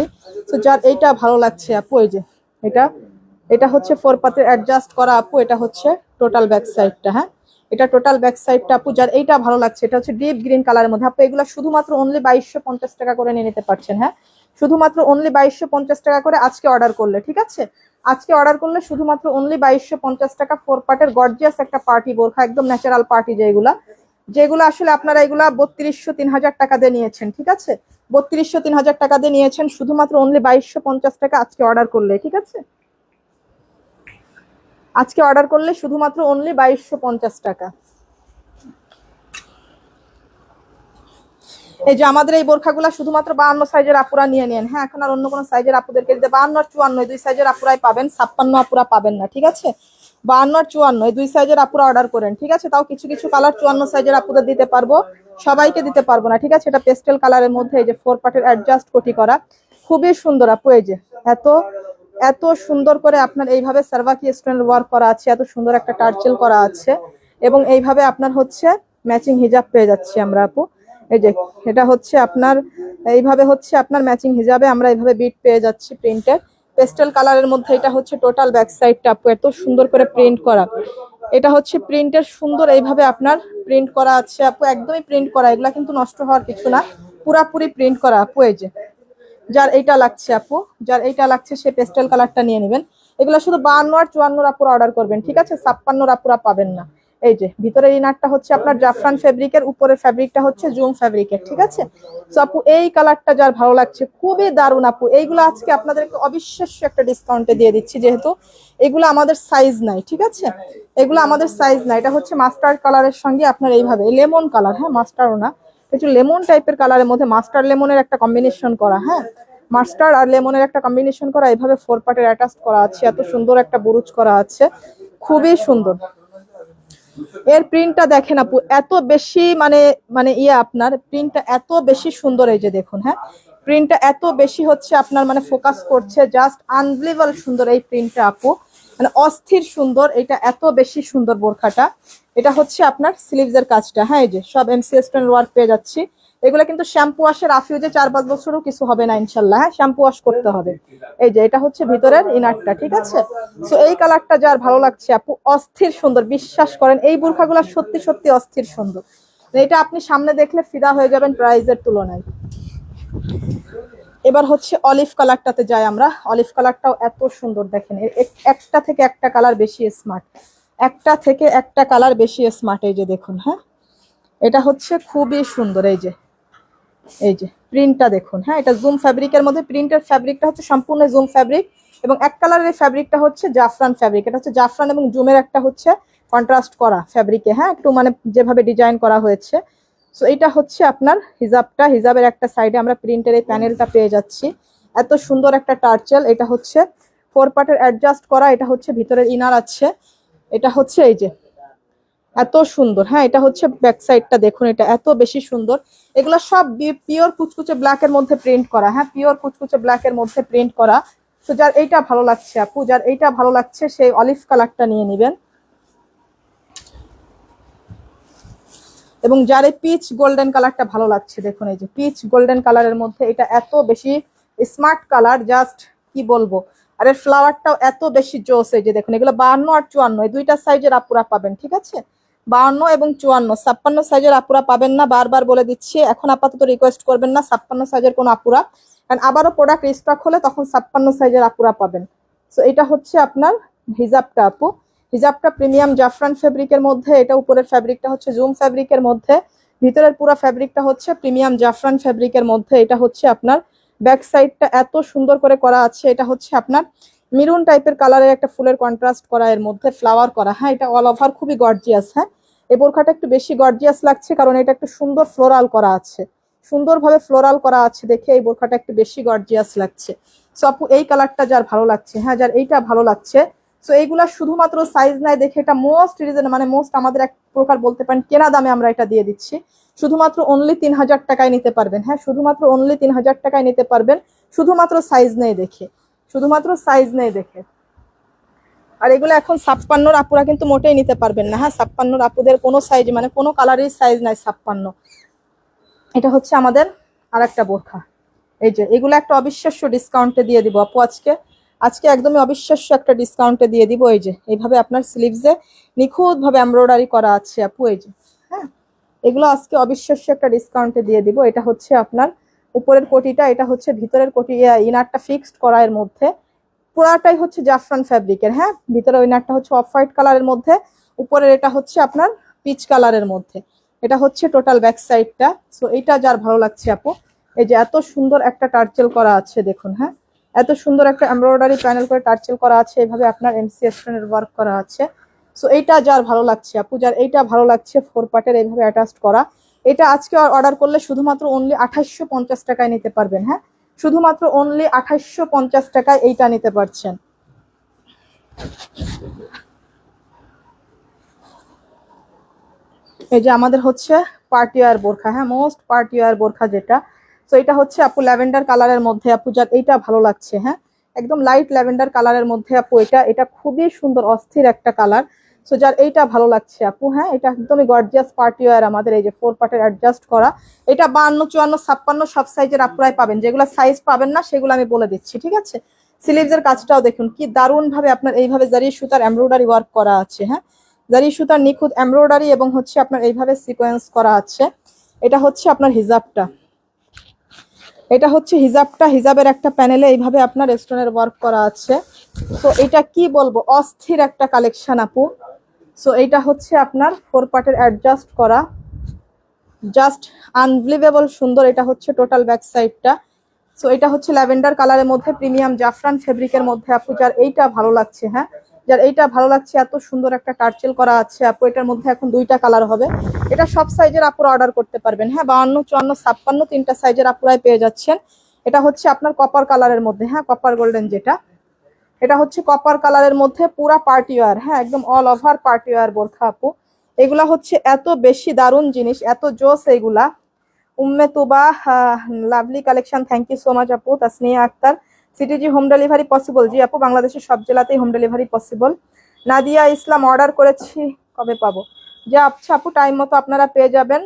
তো যার এইটা ভালো লাগছে আপু এই যে এটা, এটা হচ্ছে 4 পার্টের অ্যাডজাস্ট করা আপু। এটা হচ্ছে টোটাল ব্যাক সাইডটা, হ্যাঁ এটা টোটাল ব্যাক সাইডটা আপু। যার এইটা ভালো লাগছে এটা হচ্ছে ডিপ গ্রিন কালারের মধ্যে আপু। এগুলো শুধুমাত্র অনলি 2250 টাকা করে নিয়ে নিতে পারছেন, হ্যাঁ শুধুমাত্র অনলি 2250 টাকা করে আজকে অর্ডার করলে, ঠিক আছে আজকে অর্ডার করলে শুধুমাত্র অনলি 2250 টাকা। 4 পার্টের গর্জিয়াস একটা পার্টি বোরখা, একদম ন্যাচারাল পার্টি, যেগুলো আসলে আপনারা এগুলা 3200-3000 টাকা দিয়ে নিয়েছেন, ঠিক আছে 3200-3000 টাকা দিয়ে নিয়েছেন, শুধুমাত্র অনলি 2250 টাকা আজকে অর্ডার করলে, ঠিক আছে আজকে অর্ডার করলে শুধুমাত্র অনলি 2250 টাকা। এই যে আমাদের এই বোরখাগুলা শুধুমাত্র 52 সাইজের আপুরা নিয়ে নেন, হ্যাঁ এখন আর অন্য কোনো সাইজের আপুদেরকে দিতে 52 আর 54 দুই সাইজের আপুরাই পাবেন, 56 আপুরা পাবেন না, ঠিক আছে 52 আর 54 দুই সাইজের আপুরা অর্ডার করেন, ঠিক আছে তাও কিছু কিছু কালার 54 সাইজের আপুদের দিতে পারবো, সবাইকে দিতে পারবো না, ঠিক আছে। এটা পেস্টেল কালারের মধ্যে এই যে 4 পার্টের অ্যাডজাস্ট কোটি করা, খুবই সুন্দর আপু। এই যে এত এত সুন্দর করে আপনার এইভাবে সার্ভাকি স্টোনের ওয়ার্ক করা আছে, এত সুন্দর একটা টার্চেল করা আছে, এবং এইভাবে আপনার হচ্ছে ম্যাচিং হিজাব পেয়ে যাচ্ছি আমরা আপু। এই যে এটা হচ্ছে আপনার এইভাবে হচ্ছে আপনার ম্যাচিং হিজাবে আমরা এইভাবে বিট পেয়ে যাচ্ছি প্রিন্টের পেস্টেল কালারের মধ্যে। এটা হচ্ছে টোটাল ব্যাক সাইডটা আপু, এত সুন্দর করে প্রিন্ট করা, এটা হচ্ছে প্রিন্টের সুন্দর এইভাবে আপনার প্রিন্ট করা আছে আপু, একদমই প্রিন্ট করা, এগুলা কিন্তু নষ্ট হওয়ার কিছু না, পুরাপুরি প্রিন্ট করা আপু। এই যে যার এইটা লাগছে আপু, যার এইটা লাগছে সে পেস্টেল কালারটা নিয়ে নেবেন। এগুলো শুধু 52 আর 54 আপুরা অর্ডার করবেন, ঠিক আছে 56 আপুরা পাবেন না। এই যে ভিতরের ইনারটা হচ্ছে আপনার জাফরান ফেব্রিকের, উপরের ফেব্রিকটা হচ্ছে জুম ফেব্রিকের, ঠিক আছে। তো আপু এই কালারটা যার ভালো লাগছে খুবই দারুণ আপু, এইগুলো আজকে আপনাদেরকে অবিশ্বাস্য একটা ডিসকাউন্টে দিয়ে দিচ্ছি, যেহেতু এগুলো আমাদের সাইজ নাই, ঠিক আছে এগুলো আমাদের সাইজ নাই। এটা হচ্ছে মাস্টার্ড কালারের সঙ্গে আপনার এইভাবে লেমন কালার, হ্যাঁ মাস্টার্ড না একটু লেমন টাইপের কালারের মধ্যে মাস্টার লেমনের একটা কম্বিনেশন করা, হ্যাঁ মাস্টার্ড আর লেমনের একটা কম্বিনেশন করা, এইভাবে 4 পার্টের অ্যাটাচ করা আছে, এত সুন্দর একটা বুরুজ করা আছে, খুবই সুন্দর। এর প্রিন্টটা দেখেন আপু, এত বেশি মানে মানে আপনার প্রিন্টটা এত বেশি সুন্দর। এই যে দেখুন, হ্যাঁ প্রিন্টটা এত বেশি হচ্ছে আপনার মানে ফোকাস করছে, জাস্ট আনবিলিভেবল সুন্দর এই প্রিন্টটা আপু, মানে অস্থির সুন্দর। এটা এত বেশি সুন্দর বোরখাটা। এটা হচ্ছে আপনার স্লিভস এর কাজটা, হ্যাঁ এই যে সব এমসি স্টোন ওয়ার্ক পেয়ে যাচ্ছি। এগুলো কিন্তু শ্যাম্পু ওয়াশে রাফিউজে 4-5 বছরও কিছু হবে না ইনশাল্লাহ, হ্যাঁ শ্যাম্পু ওয়াশ করতে হবে। এই যে এটা হচ্ছে ভিতরের ইনারটা, ঠিক আছে। সো এই কালারটা যার ভালো লাগছে আপু, অস্থির সুন্দর, বিশ্বাস করেন এই বোরখাগুলো সত্যি সত্যি অস্থির সুন্দর। এটা আপনি সামনে দেখলে ফিদা হয়ে যাবেন প্রাইজের তুলনায়। এবার হচ্ছে অলিভ কালারটাতে যাই আমরা। অলিভ কালারটাও এত সুন্দর, দেখেন একটা থেকে একটা কালার বেশি স্মার্ট, একটা থেকে একটা কালার বেশি স্মার্ট। এই যে দেখুন, হ্যাঁ এটা হচ্ছে খুবই সুন্দর। এই যে প্রিন্টটা দেখুন, হ্যাঁ এটা জুম ফ্যাব্রিকের মধ্যে, প্রিন্টের ফ্যাব্রিকটা হচ্ছে সম্পূর্ণ জুম ফ্যাব্রিক এবং এক কালারের ফ্যাব্রিকটা হচ্ছে জাফরান ফ্যাব্রিক। এটা হচ্ছে জাফরান এবং জুমের একটা হচ্ছে কন্ট্রাস্ট করা ফ্যাব্রিকে, হ্যাঁ একটু মানে যেভাবে ডিজাইন করা হয়েছে। সো এটা হচ্ছে আপনার হিজাবটা, হিজাবের একটা সাইডে আমরা প্রিন্টের এই প্যানেলটা পেয়ে যাচ্ছি, এত সুন্দর একটা টার্চেল। এটা হচ্ছে 4 পার্টের অ্যাডজাস্ট করা, এটা হচ্ছে ভিতরের ইনার আছে, এটা হচ্ছে এই যে এত সুন্দর, হ্যাঁ এটা হচ্ছে ব্যাক সাইডটা দেখুন, এটা এত বেশি সুন্দর। এগুলো সব পিওর কুচকুচে ব্ল্যাক এর মধ্যে প্রিন্ট করা, হ্যাঁ পিওর কুচকুচে ব্ল্যাক এর মধ্যে প্রিন্ট করা। তো যার এইটা ভালো লাগছে আপু, যার এইটা ভালো লাগছে সেই অলিভ কালারটা নিয়ে নেবেন। এবং যার এই পিচ গোল্ডেন কালারটা ভালো লাগছে, দেখুন এই যে পিচ গোল্ডেন কালারের মধ্যে, এটা এত বেশি স্মার্ট কালার, জাস্ট কি বলবো। আর এর ফ্লাওয়ারটাও এত বেশি জোস। এই যে দেখুন, এগুলো 52 আর 54 এই দুইটা সাইজের আপুরা পাবেন, ঠিক আছে 52 এবং 54, 56 সাইজের আপুরা পাবেন না, বারবার বলে দিচ্ছি। এখন আপাতত রিকোয়েস্ট করবেন না 56 সাইজের কোন আপুরা, কারণ আবারও প্রোডাক্ট রিস্টক হলে তখন 56 সাইজের আপুরা পাবেন। সো এটা হচ্ছে আপনার হিজাবটা আপু, হিজাবটা প্রিমিয়াম জাফরান ফেব্রিকের মধ্যে, এটা উপরের ফ্যাব্রিকটা হচ্ছে জুম ফ্যাব্রিকের মধ্যে, ভিতরের পুরো ফ্যাব্রিকটা হচ্ছে প্রিমিয়াম জাফরান ফ্যাব্রিকের মধ্যে। এটা হচ্ছে আপনার ব্যাক সাইডটা এত সুন্দর করে করা আছে, এটা হচ্ছে আপনার মেরুন টাইপের কালারের একটা ফুলের কন্ট্রাস্ট করা, এর মধ্যে ফ্লাওয়ার করা, হ্যাঁ এটা অল ওভার খুবই গর্জিয়াস। হ্যাঁ এই বোরখাটা একটু বেশি গর্জিয়াস লাগছে কারণ এটা একটু সুন্দর ফ্লোরাল করা আছে, সুন্দরভাবে ফ্লোরাল করা আছে দেখে এই বোরখাটা একটু বেশি গর্জিয়াস লাগছে। সো আপু এই কালারটা যার ভালো লাগছে, হ্যাঁ যার এইটা ভালো লাগছে, সো এইগুলা শুধুমাত্র সাইজ নাই দেখে এটা মোস্ট রিজন মানে মোস্ট আমাদের এক প্রকার বলতে পারেন কেনা দামে আমরা এটা দিয়ে দিচ্ছি। শুধুমাত্র অনলি 3000 টাকায় নিতে পারবেন, হ্যাঁ শুধুমাত্র অনলি 3000 টাকায় নিতে পারবেন, শুধুমাত্র সাইজ নেই দেখে, শুধুমাত্র সাইজ নেই দেখে। আর এগুলো এখন 56 আপুরা কিন্তু মোটেই নিতে পারবেন না, হ্যাঁ 56 আপুদের কোনো সাইজ মানে কোনো কালারের সাইজ নাই 56। এটা হচ্ছে আমাদের আর একটা বোরখা। এই যে এগুলো একটা অবিশ্বাস্য ডিসকাউন্টে দিয়ে দিব আপু, আজকে আজকে একদমই অবিশ্বাস্য একটা ডিসকাউন্টে দিয়ে দিব। এই যে এইভাবে আপনার স্লিভসে নিখুঁত ভাবে এমব্রয়ডারি করা আছে আপু, এই যে হ্যাঁ এগুলো আজকে অবিশ্বাস্য একটা ডিসকাউন্টে দিয়ে দিব। এটা হচ্ছে আপনার উপরের কোটিটা, এটা হচ্ছে ভিতরের কোটি, ইনারটা ফিক্সড করা, এর মধ্যে পুরাটাই হচ্ছে জাফরান ফ্যাব্রিকের, হ্যাঁ ভিতরে ইনারটা হচ্ছে অফ হোয়াইট কালারের মধ্যে, উপরের এটা হচ্ছে আপনার পিচ কালারের মধ্যে। এটা হচ্ছে টোটাল ব্যাক সাইডটা। সো এইটা যার ভালো লাগছে আপু, এই যে এত সুন্দর একটা টার্চেল করা আছে দেখুন, হ্যাঁ এত সুন্দর একটা এমব্রয়ডারি প্যানেল করে টার্চেল করা আছে, এইভাবে আপনার এমসি স্টোনের ওয়ার্ক করা আছে। সো এইটা যার ভালো লাগছে আপু, যার এইটা ভালো লাগছে 4 পার্টের এইভাবে অ্যাটাচড করা, এটা আজকে অর্ডার করলে শুধুমাত্র অনলি 2850 টাকায় নিতে পারবেন, হ্যাঁ শুধুমাত্র অনলি 2850 টাকায় এইটা নিতে পারছেন। এই যে আমাদের হচ্ছে পার্টি ওয়্যার বোরখা, হ্যাঁ মোস্ট পার্টি ওয়্যার বোরখা যেটা। তো এটা হচ্ছে আপু ল্যাভেন্ডার কালারের মধ্যে আপু, যার এইটা ভালো লাগছে, হ্যাঁ একদম লাইট ল্যাভেন্ডার কালারের মধ্যে আপু, এটা এটা খুবই সুন্দর অস্থির একটা কালার। সো যার এইটা ভালো লাগছে আপু, হ্যাঁ এটা একদমই গর্জিয়াস পার্টি ওয়্যার আমাদের। এই যে 4 পার্টের অ্যাডজাস্ট করা, এটা 52, 54, 56 সব সাইজের আপুরাই পাবেন, যেগুলো সাইজ পাবেন না সেগুলো আমি বলে দিচ্ছি, ঠিক আছে। স্লিভসের কাজটাও দেখুন কি দারুণ ভাবে আপনার এইভাবে জারি সুতার এমব্রয়ডারি ওয়ার্ক করা আছে, হ্যাঁ জারি সুতার নিখুঁত এমব্রয়ডারি এবং হচ্ছে আপনার এইভাবে সিকোয়েন্স করা আছে। এটা হচ্ছে আপনার হিজাবটা, এটা হচ্ছে হিজাবটা, হিজাবের একটা প্যানেলে এইভাবে আপনার স্টোনের ওয়ার্ক করা আছে। তো এটা কি বলবো অস্থির একটা কালেকশন আপু। সো এইটা হচ্ছে আপনার 4 পার্টের অ্যাডজাস্ট করা, জাস্ট আনবিলিভেবল সুন্দর। এটা হচ্ছে টোটাল ব্যাক সাইডটা। সো এটা হচ্ছে ল্যাভেন্ডার কালারের মধ্যে প্রিমিয়াম জাফরান ফেব্রিকের মধ্যে আপু, যার এইটা ভালো লাগছে, হ্যাঁ যার এইটা ভালো লাগছে, এত সুন্দর একটা টার্চেল করা আছে আপু। এটার মধ্যে এখন দুইটা কালার হবে, এটা সব সাইজের আপুরা অর্ডার করতে পারবেন, হ্যাঁ 52, 54, 56 তিনটা সাইজের আপুরাই পেয়ে যাচ্ছেন। এটা হচ্ছে আপনার কপার কালারের মধ্যে, হ্যাঁ কপার গোল্ডেন যেটা, এটা হচ্ছে কপার কালারের মধ্যে পুরা পার্টি ওয়্যার, হ্যাঁ একদম অল ওভার পার্টি ওয়্যার বোরখা আপু। এগুলা হচ্ছে এত বেশি দারুণ জিনিস, এত জোস এগুলা। Umme Tuba lovely collection, thank you so much আপু। Tasnia Akter, CTG home delivery possible? জি আপু, বাংলাদেশের সব জেলাতেই home delivery possible. Nadia Islam, order করেছি, কবে পাবো? যে আচ্ছা আপু, টাইম মতো আপনারা পেয়ে যাবেন।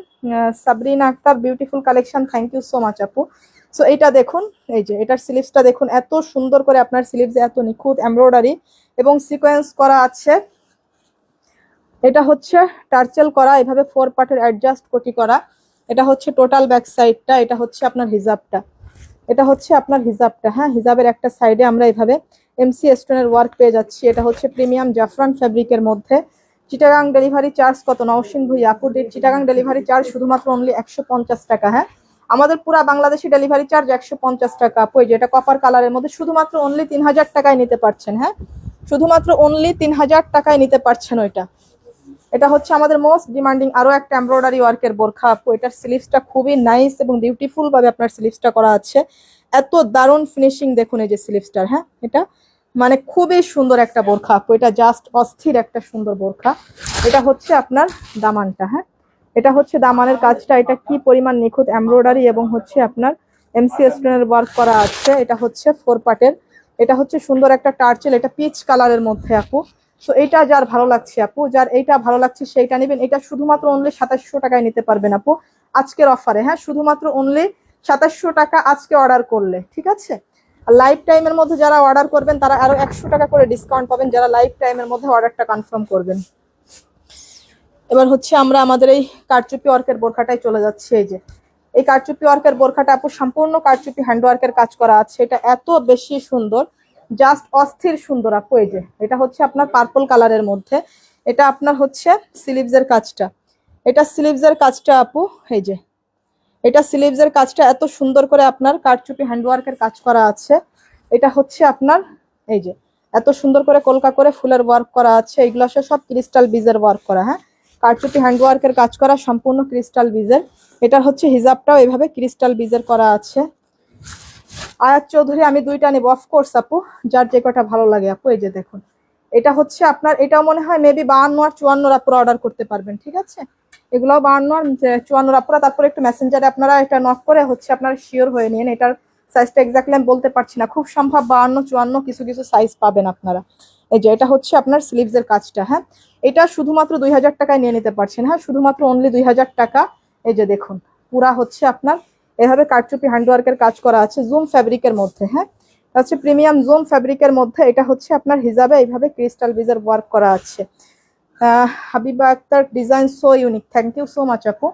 Sabrina Akter, beautiful collection, thank you so much আপু। সো এইটা দেখুন, এই যে এটার স্লিভসটা দেখুন, এত সুন্দর করে আপনার স্লিভসে এত নিখুঁত এমব্রয়ডারি এবং সিকোয়েন্স করা আছে। এটা হচ্ছে টার্চেল করা, এভাবে 4 পার্টের অ্যাডজাস্ট কোটি করা। এটা হচ্ছে টোটাল ব্যাক সাইডটা, এটা হচ্ছে আপনার হিজাবটা, এটা হচ্ছে আপনার হিজাবটা, হ্যাঁ হিজাবের একটা সাইডে আমরা এভাবে এমসি স্টোনের ওয়ার্ক পেয়ে যাচ্ছি। এটা হচ্ছে প্রিমিয়াম জাফরান ফ্যাব্রিকের মধ্যে। চিটাগাং ডেলিভারি চার্জ কত? নওশিন ভুই আপু, চিটাগাং ডেলিভারি চার্জ শুধুমাত্র অনলি 150 টাকা। হ্যাঁ আমাদের পুরা বাংলাদেশি ডেলিভারি চার্জ 150 টাকা আপু। এই যে এটা কপার কালারের মধ্যে শুধুমাত্র অনলি 3000 টাকায় নিতে পারছেন। হ্যাঁ শুধুমাত্র অনলি 3000 টাকায় নিতে পারছেন ওইটা। এটা হচ্ছে আমাদের মোস্ট ডিমান্ডিং আরো একটা এমব্রয়ডারি ওয়ার্কের বোরখা আপু। এটার স্লিভসটা খুবই নাইস এবং বিউটিফুল ভাবে আপনার স্লিভসটা করা আছে। এত দারুণ ফিনিশিং দেখুন এই যে স্লিভসটার, হ্যাঁ এটা মানে খুবই সুন্দর একটা বোরখা আপু, এটা জাস্ট অস্থির একটা সুন্দর বোরখা। এটা হচ্ছে আপনার দামানটা, হ্যাঁ এটা হচ্ছে দামানের কাজটা, এটা কি পরিমাণ নিখুঁত এমব্রয়ডারি এবং হচ্ছে আপনার এমসি স্টোনের ওয়ার্ক করা আছে। এটা হচ্ছে 4 পার্টের, এটা হচ্ছে সুন্দর একটা টার্চেল, এটা পিচ কালারের মধ্যে আপু। সো এইটা যার ভালো লাগছে আপু, যার এইটা ভালো লাগছে সেইটা নেবেন। এটা শুধুমাত্র অনলি 2700 টাকায় নিতে পারবেন আপু আজকের অফারে। হ্যাঁ শুধুমাত্র অনলি 2700 টাকা আজকে অর্ডার করলে, ঠিক আছে? আর লাইফ টাইমের মধ্যে যারা অর্ডার করবেন তারা আরো 100 টাকা করে ডিসকাউন্ট পাবেন, যারা লাইফ টাইমের মধ্যে অর্ডারটা কনফার্ম করবেন। এবার হচ্ছে আমরা আমাদের এই কারচুপি ওয়ার্কের বোরখাটাই চলে যাচ্ছি। এই যে এই কারচুপি ওয়ার্কের বোরখাটা আপু সম্পূর্ণ কারচুপি হ্যান্ড ওয়ার্কের কাজ করা আছে। এটা এত বেশি সুন্দর, জাস্ট অস্থির সুন্দর আপু। এই যে এটা হচ্ছে আপনার পার্পল কালারের মধ্যে, এটা আপনার হচ্ছে স্লিভসের কাজটা, এটা স্লিভসের কাজটা আপু। এই যে এটা স্লিভসের কাজটা এত সুন্দর করে আপনার কারচুপি হ্যান্ড ওয়ার্কের কাজ করা আছে। এটা হচ্ছে আপনার এই যে এত সুন্দর করে কলকা করে ফুলের ওয়ার্ক করা আছে। এগুলো সব ক্রিস্টাল বিজের ওয়ার্ক করা, হ্যাঁ কারচুপি হ্যান্ড ওয়ার্কের কাজ করা সম্পূর্ণ ক্রিস্টাল বিজের। এটা হচ্ছে হিজাবটাও এভাবে ক্রিস্টাল বিজের করা আছে। আয়াত চৌধুরী, আমি দুইটা নেব অফকোর্স আপু, যার যে কটা ভালো লাগে আপু। এই যে দেখুন এটা হচ্ছে আপনার, এটাও মনে হয় মেবি 52 আর 54 আপুরা অর্ডার করতে পারবেন, ঠিক আছে? এগুলোও 52 আর 54 আপুরা। তারপরে একটু মেসেঞ্জারে আপনারা এটা নক করে হচ্ছে আপনারা শিওর হয়ে নিন। এটার সাইজটা এক্স্যাক্টলি আমি বলতে পারছি না, খুব সম্ভব 52 54 কিছু কিছু সাইজ পাবেন আপনারা। এই যে এটা হচ্ছে আপনার স্লিভসের কাজটা, হ্যাঁ এটা শুধুমাত্র 2000 টাকায় নিয়ে নিতে পারছেন। হ্যাঁ শুধুমাত্র অনলি 2000 টাকা। এই যে দেখুন পুরা হচ্ছে আপনার এভাবে কারচুপি হ্যান্ডওয়ার্কের কাজ করা আছে জুম ফ্যাব্রিকের মধ্যে। হ্যাঁ হচ্ছে প্রিমিয়াম জুম ফ্যাব্রিকের মধ্যে। এটা হচ্ছে আপনার হিজাবে এইভাবে ক্রিস্টাল বিজের ওয়ার্ক করা আছে। Habiba Akter, design so unique, thank you so much আপু।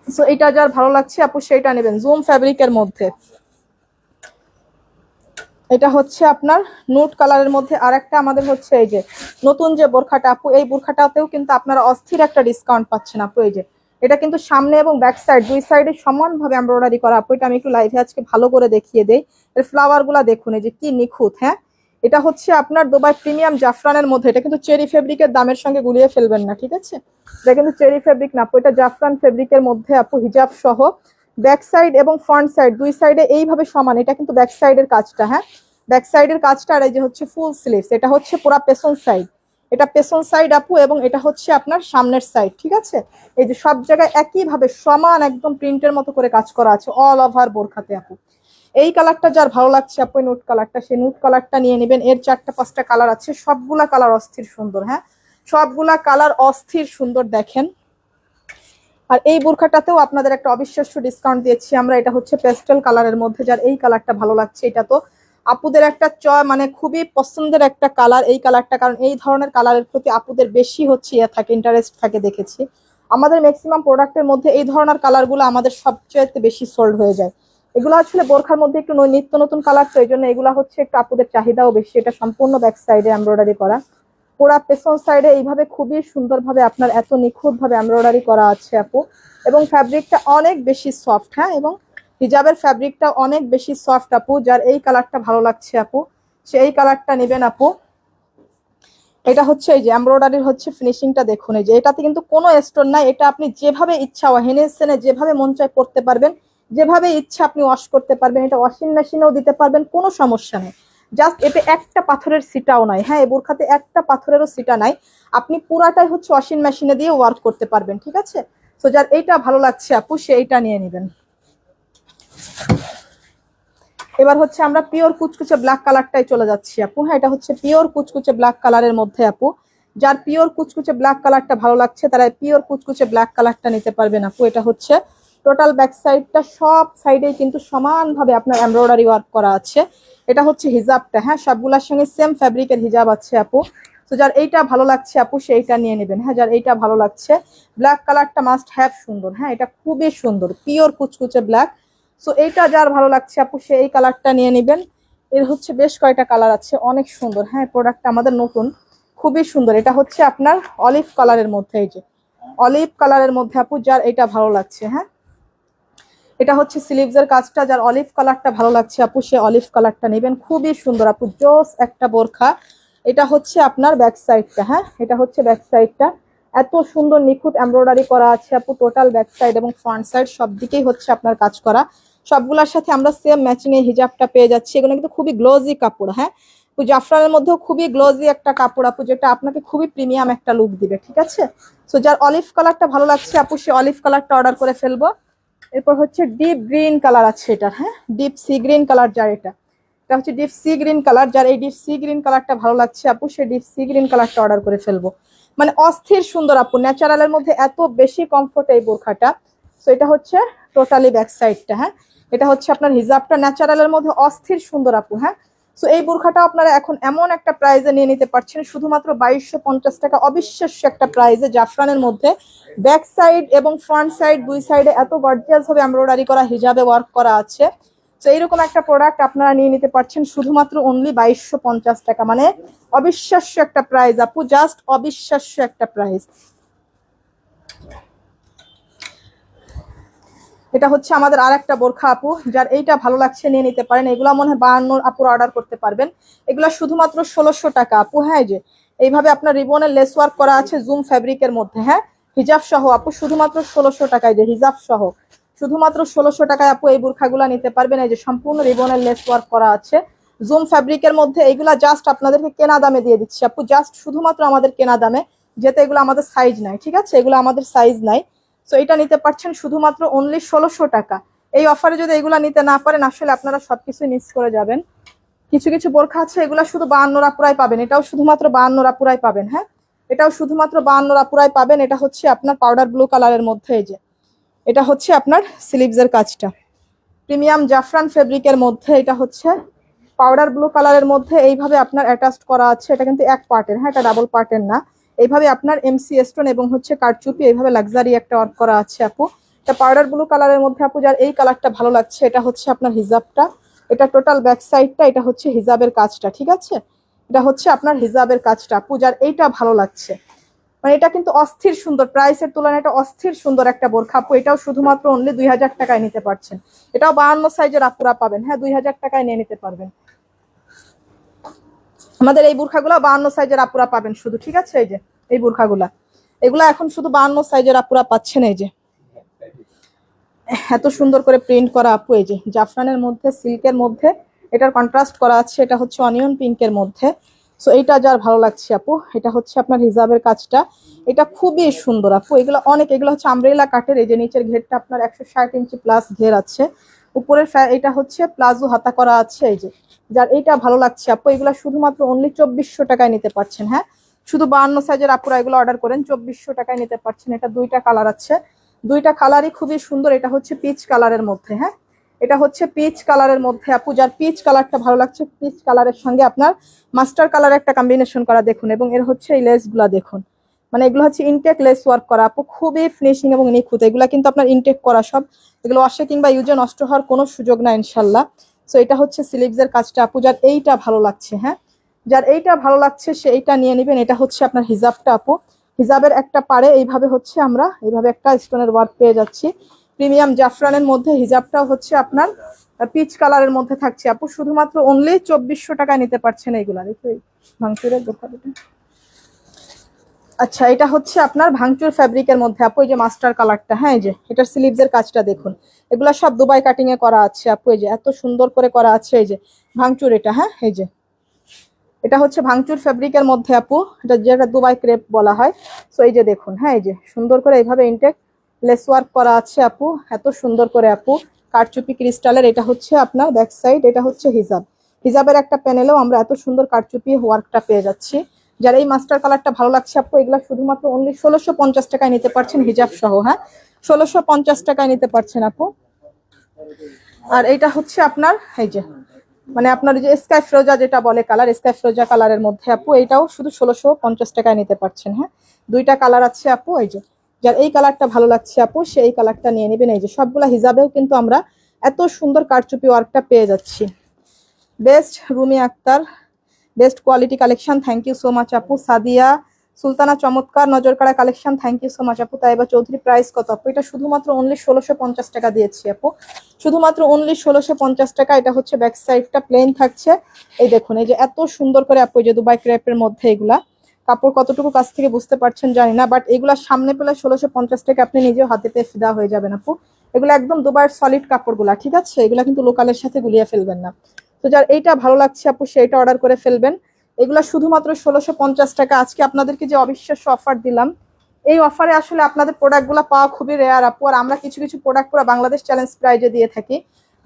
সো এটা যার ভালো লাগছে আপু সেইটা নেবেন জুম ফ্যাব্রিকের মধ্যে। এটা হচ্ছে আপনার নুট কালারের মধ্যে। আর একটা আমাদের হচ্ছে এই যে নতুন যে বোরখাটা আপু, এই বোরখাটাতেও কিন্তু আপনারা অস্থির একটা ডিসকাউন্ট পাচ্ছেন আপু। এই যে এটা কিন্তু সামনে এবং ব্যাক সাইড দুই সাইডে সমানভাবে এমব্রয়ডারি করা আপু। এটা আমি একটু লাইভে আজকে ভালো করে দেখিয়ে দেই। এর ফ্লাওয়ার গুলা দেখুন, এই যে কি নিখুঁত। হ্যাঁ এটা হচ্ছে আপনার দুবাই প্রিমিয়াম জাফরানের মধ্যে। এটা কিন্তু চেরি ফেব্রিকের দামের সঙ্গে গুলিয়ে ফেলবেন না, ঠিক আছে? এটা কিন্তু চেরি ফেব্রিক না আপু, এটা জাফরান ফেব্রিকের মধ্যে আপু। হিজাব সহ ব্যাক সাইড এবং ফ্রন্ট সাইড দুই সাইডে এইভাবে সমান। এটা কিন্তু ব্যাক সাইডের কাজটা, হ্যাঁ ব্যাক সাইডের কাজটা। আর এই যে হচ্ছে ফুল স্লিভস, এটা হচ্ছে পুরা পেছন সাইড, এটা পেছন সাইড আপু, এবং এটা হচ্ছে আপনার সামনের সাইড, ঠিক আছে? এই যে সব জায়গায় একইভাবে সমান একদম প্রিন্টের মতো করে কাজ করা আছে অল ওভার বোরখাতে আপু। এই কালারটা যার ভালো লাগছে আপু, নুট কালারটা, সেই নুট কালারটা নিয়ে নেবেন। এর 4টা 5টা কালার আছে, সবগুলা কালার অস্থির সুন্দর। হ্যাঁ সবগুলা কালার অস্থির সুন্দর দেখেন। আর এই বোরখাটাতেও আপনাদের একটা অবিশ্বাস্য ডিসকাউন্ট দিয়েছি আমরা। এটা হচ্ছে পেস্টেল কালারের মধ্যে, যার এই কালারটা ভালো লাগছে। এটা তো আপুদের একটা মানে খুবই পছন্দের একটা কালার এই কালারটা, কারণ এই ধরনের কালারের প্রতি আপুদের বেশি হচ্ছে থাকে, ইন্টারেস্ট থাকে দেখেছি। আমাদের ম্যাক্সিমাম প্রোডাক্টের মধ্যে এই ধরনের কালারগুলো আমাদের সবচেয়ে বেশি সোল্ড হয়ে যায়। এগুলো আসলে বোরখার মধ্যে একটু নিত্য নতুন কালার, তো এই জন্য এগুলো হচ্ছে একটু আপুদের চাহিদাও বেশি। এটা সম্পূর্ণ ব্যাক সাইডে এমব্রয়ডারি করা, পুরা পেছন সাইডে এইভাবে খুবই সুন্দরভাবে আপনার এত নিখুঁত ভাবে এমব্রয়ডারি করা আছে আপু। এবং ফ্যাব্রিকটা অনেক বেশি সফট, হ্যাঁ এবং হিজাবের ফ্যাব্রিকটা অনেক বেশি সফট আপু। যার এই কালারটা ভালো লাগছে আপু সেই কালারটা নেবেন আপু। এটা হচ্ছে এই যে এমব্রয়ডারির হচ্ছে ফিনিশিংটা দেখুন। এই যে এটাতে কিন্তু কোনো স্টোন নাই, এটা আপনি যেভাবে ইচ্ছা হেনে সেনে যেভাবে মন চায় পড়তে পারবেন, যেভাবে ইচ্ছা আপনি ওয়াশ করতে পারবেন, এটা ওয়াশিং মেশিনেও দিতে পারবেন, কোনো সমস্যা নেই। জাস্ট এতে একটা পাথরের সিটাও নাই, হ্যাঁ এই বোরখাতে একটা পাথরেরও সিটা নাই, আপনি পুরাটাই হচ্ছে ওয়াশিং মেশিনে দিয়ে ওয়ার্ক করতে পারবেন, ঠিক আছে। তো যার এইটা ভালো লাগছে আপু সে এইটা নিয়ে নেবেন। এবার হচ্ছে আমরা পিওর কুচকুচে ব্ল্যাক কালারটাই চলে যাচ্ছি আপু, হ্যাঁ এটা হচ্ছে পিওর কুচকুচে ব্ল্যাক কালারের মধ্যে আপু, যার পিওর কুচকুচে ব্ল্যাক কালারটা ভালো লাগছে তারা পিওর কুচকুচে ব্ল্যাক কালারটা নিতে পারবেন আপু। এটা হচ্ছে টোটাল ব্যাক সাইডটা সব সাইডেই কিন্তু সমানভাবে আপনার এমব্রয়ডারি ওয়ার্ক করা আছে। এটা হচ্ছে হিজাবটা, হ্যাঁ সবগুলোর সঙ্গে সেম ফ্যাব্রিকের হিজাব আছে আপু। তো যার এইটা ভালো লাগছে আপু সেইটা নিয়ে নেবেন, হ্যাঁ যার এইটা ভালো লাগছে ব্ল্যাক কালারটা মাস্ট হ্যাভ সুন্দর, হ্যাঁ এটা খুবই সুন্দর পিওর কুচকুচে ব্ল্যাক। সো এইটা যার ভালো লাগছে আপু সে এই কালারটা নিয়ে নেবেন। এর হচ্ছে বেশ কয়টা কালার আছে, অনেক সুন্দর, হ্যাঁ প্রোডাক্টটা আমাদের নতুন, খুবই সুন্দর। এটা হচ্ছে আপনার অলিভ কালারের মধ্যে, এই যে অলিভ কালারের মধ্যে আপু যার এটা ভালো লাগছে, হ্যাঁ এটা হচ্ছে স্লিভসের কাজটা, যার অলিভ কালারটা ভালো লাগছে আপু সে অলিভ কালারটা নেবেন, খুবই সুন্দর আপু জোস একটা বোরখা। এটা হচ্ছে আপনার ব্যাক সাইডটা, হ্যাঁ এটা হচ্ছে ব্যাক সাইডটা, এত সুন্দর নিখুঁত এমব্রয়ডারি করা আছে আপু টোটাল ব্যাক সাইড এবং ফ্রন্ট সাইড সব দিকেই হচ্ছে আপনার কাজ করা। সবগুলোর সাথে আমরা সেম ম্যাচিং এর হিজাবটা পেয়ে যাচ্ছি। এগুলো কিন্তু খুবই গ্লোজি কাপড়, হ্যাঁ জাফরানের মধ্যেও খুবই গ্লোজি একটা কাপড় আপু, যেটা আপনাকে খুবই প্রিমিয়াম একটা লুক দিবে, ঠিক আছে। সো যার অলিভ কালারটা ভালো লাগছে আপু সে অলিভ কালারটা অর্ডার করে ফেলবো। এরপর হচ্ছে ডিপ গ্রিন কালার আছে এটা, হ্যাঁ ডিপ সি গ্রিন কালার, যার এটা এটা হচ্ছে ডিপ সি গ্রিন কালার, যার এই ডিপ সি গ্রিন কালারটা ভালো লাগছে আপু সে ডিপ সি গ্রিন কালারটা অর্ডার করে ফেলবো। মানে অস্থির সুন্দর আপু, ন্যাচারালের মধ্যে এত বেশি কমফোর্ট এই বোরখাটা। তো এটা হচ্ছে টোটালি ব্যাক সাইডটা, হ্যাঁ এটা হচ্ছে আপনার হিজাবটা ন্যাচারালের মধ্যে অস্থির সুন্দর আপু, হ্যাঁ। সো এই বোরখাটা আপনারা এখন এমন একটা প্রাইজে নিয়ে নিতে পারছেন শুধুমাত্র 2250 টাকা, অবিশ্বাস্য একটা প্রাইজে জাফরানের মধ্যে। ব্যাক সাইড এবং ফ্রন্ট সাইড দুই সাইডে এত গর্জিয়াস ভাবে এমব্রয়ডারি করা হিজাবে ওয়ার্ক করা আছে। তো এইরকম একটা প্রোডাক্ট আপনারা নিয়ে নিতে পারছেন শুধুমাত্র অনলি 2250 টাকা, মানে অবিশ্বাস্য একটা প্রাইস আপু, জাস্ট অবিশ্বাস্য একটা প্রাইস। এটা হচ্ছে আমাদের আর একটা বোরখা আপু, যার এইটা ভালো লাগছে নিয়ে নিতে পারেন। এগুলা মনে হয় 52 আপুর অর্ডার করতে পারবেন। এগুলা শুধুমাত্র 1600 টাকা আপু, হ্যাঁ যে এইভাবে আপনার রিবনের লেস ওয়ার্ক করা আছে জুম ফ্যাব্রিকের মধ্যে, হ্যাঁ হিজাব সহ আপু শুধুমাত্র 1600 টাকায়, যে হিজাব সহ শুধুমাত্র 1600 টাকায় আপু এই বোরখাগুলা নিতে পারবেন। এই যে সম্পূর্ণ রিবনের লেস ওয়ার্ক করা আছে জুম ফ্যাব্রিকের মধ্যে, এইগুলা জাস্ট আপনাদেরকে কেনা দামে দিয়ে দিচ্ছি আপু, জাস্ট শুধুমাত্র আমাদের কেনা দামে, যেহেতু এগুলো আমাদের সাইজ নাই, ঠিক আছে এগুলো আমাদের সাইজ নাই। সো এটা নিতে পারছেন শুধুমাত্র অনলি 1600 টাকা। এই অফারে যদি এগুলা নিতে না পারেন আসলে আপনারা সবকিছু মিস করে যাবেন। কিছু কিছু বোরখা আছে এগুলা শুধু 52 রাপুরাই পাবেন, এটাও শুধুমাত্র 52 রাপুরাই পাবেন, হ্যাঁ এটাও শুধুমাত্র 52 রাপুরাই পাবেন। এটা হচ্ছে আপনার পাউডার ব্লু কালারের মধ্যে, এই যে এটা হচ্ছে আপনার স্লিভসের কাজটা প্রিমিয়াম জাফরান ফেব্রিকের মধ্যে, এটা হচ্ছে পাউডার ব্লু কালারের মধ্যে এইভাবে আপনার অ্যাটাচড করা আছে। এটা কিন্তু এক পার্টের, হ্যাঁ এটা ডাবল পার্টের না। এইভাবে আপনার এমসি স্টোন এবং হচ্ছে কারচুপি এইভাবে লাক্সারি একটা ওয়ার্ক করা আছে আপু। এটা পাউডার ব্লু কালারের মধ্যে আপু, যার এই কালারটা ভালো লাগছে এটা হচ্ছে আপনার হিজাবটা, এটা টোটাল ব্যাক সাইডটা, এটা হচ্ছে হিজাবের কাজটা, ঠিক আছে এটা হচ্ছে আপনার হিজাবের কাজটা আপু, যার এইটা ভালো লাগছে। মানে এটা কিন্তু অস্থির সুন্দর, প্রাইসের তুলনায় এটা অস্থির সুন্দর একটা বোরখা আপু। এটাও শুধুমাত্র অনলি 2000 টাকায় নিতে পারছেন। এটাও 52 সাইজের আপুরা পাবেন, হ্যাঁ 2000 টাকায় নিয়ে নিতে পারবেন। আমাদের এই বোরখাগুলো 52 সাইজের আপুরা পাবেন শুধু, ঠিক আছে এই যে এই বোরখাগুলা এগুলা এখন শুধু 52 সাইজের আপুরা পাচ্ছেন। এই যে এত সুন্দর করে প্রিন্ট করা আপু, এই যে জাফরানের মধ্যে সিল্কের মধ্যে এটার কন্ট্রাস্ট করা আছে, এটা হচ্ছে অনিয়ন পিঙ্কের মধ্যে। সো এইটা যার ভালো লাগছে আপু, এটা হচ্ছে আপনার হিজাবের কাজটা, এটা খুবই সুন্দর আপু। এগুলো অনেক, এগুলো হচ্ছে আমব্রেলা কাটের, এই যে নিচের ঘেরটা আপনার 160 ইঞ্চি প্লাস ঘের আছে, উপরের এটা হচ্ছে প্লাজো হাতা করা আছে। এই যে যার এইটা ভালো লাগছে আপু এগুলো শুধুমাত্র অনলি 2400 টাকায় নিতে পারছেন, হ্যাঁ শুধু 52 সাইজের আপুরা এগুলো অর্ডার করেন 2400 টাকায় নিতে পারছেন। এটা দুইটা কালার আছে, দুইটা কালারই খুবই সুন্দর। এটা হচ্ছে পিচ কালারের মধ্যে, হ্যাঁ এটা হচ্ছে পিচ কালারের মধ্যে আপু, যার পিচ কালারটা ভালো লাগছে পিচ কালারের সঙ্গে আপনার মাস্টার কালার একটা কম্বিনেশন করা দেখুন, এবং এর হচ্ছে এই লেস গুলা দেখুন, মানে এগুলো হচ্ছে ইনটেক লেস ওয়ার্ক করা আপু, খুবই ফিনিশিং এবং নিখুঁত। এগুলা কিন্তু আপনার ইনটেক করা সব, এগুলো ওয়াশে কিংবা ইউজে নষ্ট হওয়ার কোনো সুযোগ না ইনশাল্লাহ। সো এটা হচ্ছে স্লিভসের কাজটা আপু, যার এইটা ভালো লাগছে, হ্যাঁ যার এইটা ভালো লাগছে সে এইটা নিয়ে নেবেন। এটা হচ্ছে আপনার হিজাবটা আপু, হিজাবের একটা পাড়ে এইভাবে হচ্ছে আমরা এইভাবে একটা স্টোনের ওয়ার্ক পেয়ে যাচ্ছি প্রিমিয়াম জাফরানের মধ্যে। হিজাবটাও হচ্ছে আপনার পিচ কালারের মধ্যে থাকছে আপু, শুধুমাত্র অনলি 2400 টাকায় নিতে পারছেন এইগুলা। দেখো ভাঙচুরের দোকানটা আচ্ছা, এটা হচ্ছে আপনার ভাঙচুর ফ্যাব্রিকের মধ্যে আপু, এই যে মাস্টার কালারটা, হ্যাঁ এই যে এটার স্লিভস এর কাজটা দেখুন, এগুলা সব দুবাই কাটিং এ করা আছে আপু, এই যে এত সুন্দর করে করা আছে, এই যে ভাঙচুর এটা, হ্যাঁ এই যে এটা হচ্ছে ভাঙচুর ফ্যাব্রিকের মধ্যে আপু, এটা যেটা দুবাই ক্রেপ বলা হয়। সো এই যে দেখুন, হ্যাঁ এই যে সুন্দর করে এইভাবে ইনটেক লেস ওয়ার্ক করা আছে আপু, এত সুন্দর করে আপু, কারচুপি ক্রিস্টালের। এটা হচ্ছে আপনার ব্যাক সাইড, এটা হচ্ছে হিজাব, হিজাবের একটা প্যানেলেও আমরা এত সুন্দর কারচুপি ওয়ার্কটা পেয়ে যাচ্ছি। যারা এই মাস্টার কালারটা ভালো লাগছে আপু, এগুলা শুধুমাত্র অনলি 1650 টাকায় নিতে পারছেন হিজাব সহ, হ্যাঁ 1650 টাকায় নিতে পারছেন আপু। আর এটা হচ্ছে আপনার এই যে মানে আপনার যে স্কাই ফ্রোজা যেটা বলে কালার, স্কাই ফ্রোজা কালারের মধ্যে আপু, এটাও শুধু 1650 টাকায় নিতে পারছেন, হ্যাঁ দুইটা কালার আছে আপু। এই যে যার এই কালারটা ভালো লাগছে আপু, সে এই কালারটা নিয়ে নেবেন। এই যে সবগুলা হিজাবেও কিন্তু আমরা এত সুন্দর কারচুপি ওয়ার্কটা পেয়ে যাচ্ছি। Best Rumi Akter, best quality collection, thank you so much আপু। সাদিয়া সুলতানা, চমৎকার নজর কাড়া collection, thank you so much আপু। তাইবা চৌধুরী, প্রাইস কত আপু? এটা শুধুমাত্র অনলি 1650 টাকা দিয়েছি আপু, শুধুমাত্র অনলি 1650 টাকা। এটা হচ্ছে ব্যাক সাইডটা প্লেন থাকছে, এই দেখুন এই যে এত সুন্দর করে আপু, এই যে দুবাই ক্রেপের মধ্যে এগুলা কাপড় কতটুকু কাছ থেকে বুঝতে পারছেন জানি না, বাট এগুলা সামনে পেলে 1650 টাকা আপনি নিজেও হাতে পেয়ে ফিদা হয়ে যাবেন আপু। এগুলো একদম দুবাইয়ের সলিড কাপড়গুলা, ঠিক আছে, এগুলা কিন্তু লোকালের সাথে গুলিয়ে ফেলবেন না। তো যার এইটা ভালো লাগছে আপু, সেইটা অর্ডার করে ফেলবেন। এগুলা শুধুমাত্র 1650 টাকা। আজকে আপনাদেরকে যে অবিশ্বাস্য অফার দিলাম, এই অফারে আসলে আপনাদের প্রোডাক্টগুলো পাওয়া খুবই রেয়ার আপু। আর আমরা কিছু কিছু প্রোডাক্ট পুরো বাংলাদেশ চ্যালেঞ্জ প্রাইজে দিয়ে থাকি,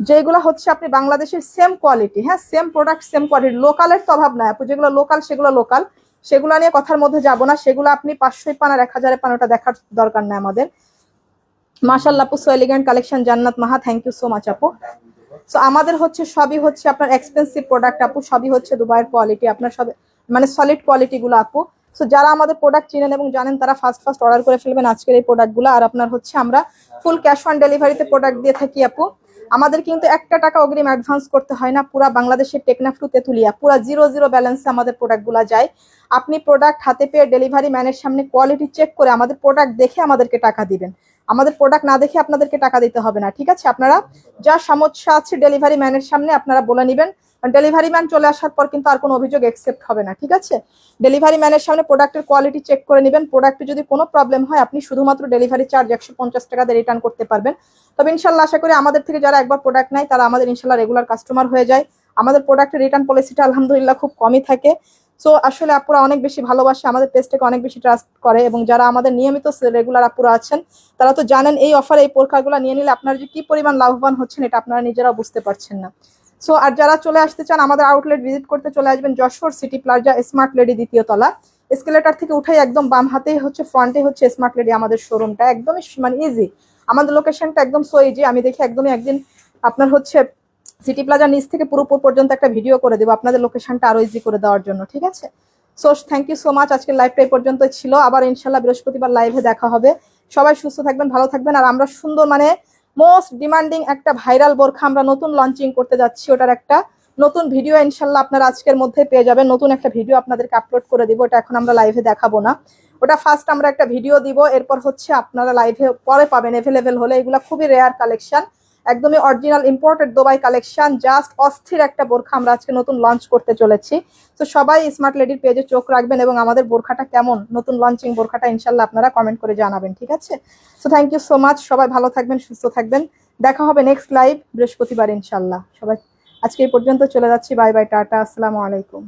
যেগুলো হচ্ছে আপনি বাংলাদেশের সেম কোয়ালিটি, হ্যাঁ সেম প্রোডাক্ট সেম কোয়ালিটি, লোকালের তো অভাব নাই আপু, যেগুলো লোকাল সেগুলো লোকাল, সেগুলো নিয়ে কথার মধ্যে যাব না, সেগুলো আপনি 500 পান আর 1000 পান ওটা দেখার দরকার নাই আমাদের। মাশাআল্লাহ আপু, সো এলিগেন্ট কালেকশন, জান্নাত মাহা, থ্যাংক ইউ সো মাচ আপু। সো আমাদের হচ্ছে সবই হচ্ছে আপনার এক্সপেন্সিভ প্রোডাক্ট আপু, সবই হচ্ছে দুবাইয়ের কোয়ালিটি, আপনার সব মানে সলিড কোয়ালিটি গুলো আপু। সো যারা আমাদের প্রোডাক্ট চিনেন এবং জানেন তারা ফার্স্ট ফার্স্ট অর্ডার করে ফেলবেন আজকের এই প্রোডাক্টগুলো। আর আপনার হচ্ছে আমরা ফুল ক্যাশ অন ডেলিভারিতে প্রোডাক্ট দিয়ে থাকি আপু। আমাদের কিন্তু 1 টাকা অগ্রিম অ্যাডভান্স করতে হয় না। পুরা বাংলাদেশের টেকনাফ টু তেতুলিয়া পুরা জিরো জিরো ব্যালেন্সে আমাদের প্রোডাক্টগুলো যায়। আপনি প্রোডাক্ট হাতে পেয়ে ডেলিভারি ম্যানের সামনে কোয়ালিটি চেক করে আমাদের প্রোডাক্ট দেখে আমাদেরকে টাকা দিবেন, আমাদের প্রোডাক্ট না দেখে আপনাদেরকে টাকা দিতে হবে না, ঠিক আছে। আপনারা যা সমস্যা আছে ডেলিভারি ম্যানের সামনে আপনারা বলে নেবেন, ডেলিভারি ম্যান চলে আসার পর কিন্তু আর কোনো অভিযোগ একসেপ্ট হবে না, ঠিক আছে। ডেলিভারি ম্যানের সামনে প্রোডাক্টের কোয়ালিটি চেক করে নেবেন, প্রোডাক্টে যদি কোনো প্রবলেম হয় আপনি শুধুমাত্র ডেলিভারি চার্জ 150 টাকা দিয়ে রিটার্ন করতে পারবেন। তবে ইনশাল্লাহ আশা করি আমাদের থেকে যারা একবার প্রোডাক্ট নেয় তারা আমাদের ইনশাল্লাহ রেগুলার কাস্টমার হয়ে যায়। আমাদের প্রোডাক্টের রিটার্ন পলিসিটা আলহামদুলিল্লাহ খুব কমই থাকে। সো আসলে আপুরা অনেক বেশি ভালোবাসে, আমাদের পেজটাকে অনেক বেশি ট্রাস্ট করে, এবং যারা আমাদের নিয়মিত রেগুলার আপুরা আছেন তারা তো জানেন এই অফারে এই প্রকারগুলো নিয়ে নিলে আপনারা যে কি পরিমাণ লাভবান হচ্ছেন এটা আপনারা নিজেরাও বুঝতে পারছেন না। সো আর যারা চলে আসতে চান আমাদের আউটলেট ভিজিট করতে চলে আসবেন Jessore city plaza smart lady 2য় তলা, এসকেলেটার থেকে উঠাই একদম বাম হাতেই হচ্ছে ফ্রন্টে হচ্ছে স্মার্ট লেডি আমাদের শোরুমটা, একদমই মানে ইজি, আমাদের লোকেশনটা একদম সো ইজি। আমি দেখি একদমই একদিন আপনার হচ্ছে সিটি প্লাজার নিচ থেকে পুরোপুর পর্যন্ত একটা ভিডিও করে দেবো আপনাদের লোকেশনটা আরো ইজি করে দেওয়ার জন্য, ঠিক আছে। So thank you so much, আজকের লাইভটা এই পর্যন্ত ছিল, আবার ইনশাল্লাহ বৃহস্পতিবার লাইভে দেখা হবে। সবাই সুস্থ থাকবেন, ভালো থাকবেন। আর আমরা সুন্দর মানে মোস্ট ডিমান্ডিং একটা ভাইরাল বোরখা আমরা নতুন লঞ্চিং করতে যাচ্ছি, ওটার একটা নতুন ভিডিও ইনশাল্লাহ আপনারা আজকের মধ্যে পেয়ে যাবেন, নতুন একটা ভিডিও আপনাদেরকে আপলোড করে দিব, ওটা এখন আমরা লাইভে দেখাবো না, ওটা ফার্স্ট আমরা একটা ভিডিও দিব, এরপর হচ্ছে আপনারা লাইভে পরে পাবেন অ্যাভেলেবেল হলে। এগুলো খুবই রেয়ার কালেকশন, একদমই original imported Dubai collection, just অস্থির একটা বোরখা আমরা আজকে নতুন লঞ্চ করতে চলেছি। তো সবাই স্মার্ট লেডির পেজে চোখ রাখবেন এবং আমাদের বোরখাটা কেমন, নতুন লঞ্চিং বোরখাটা ইনশাল্লাহ আপনারা কমেন্ট করে জানাবেন, ঠিক আছে। So thank you so much, সবাই ভালো থাকবেন, সুস্থ থাকবেন, দেখা হবে নেক্সট লাইভ বৃহস্পতিবার ইনশাল্লাহ। সবাই আজকে এই পর্যন্ত চলে যাচ্ছি, বাই বাই, টাটা, আসসালামু আলাইকুম।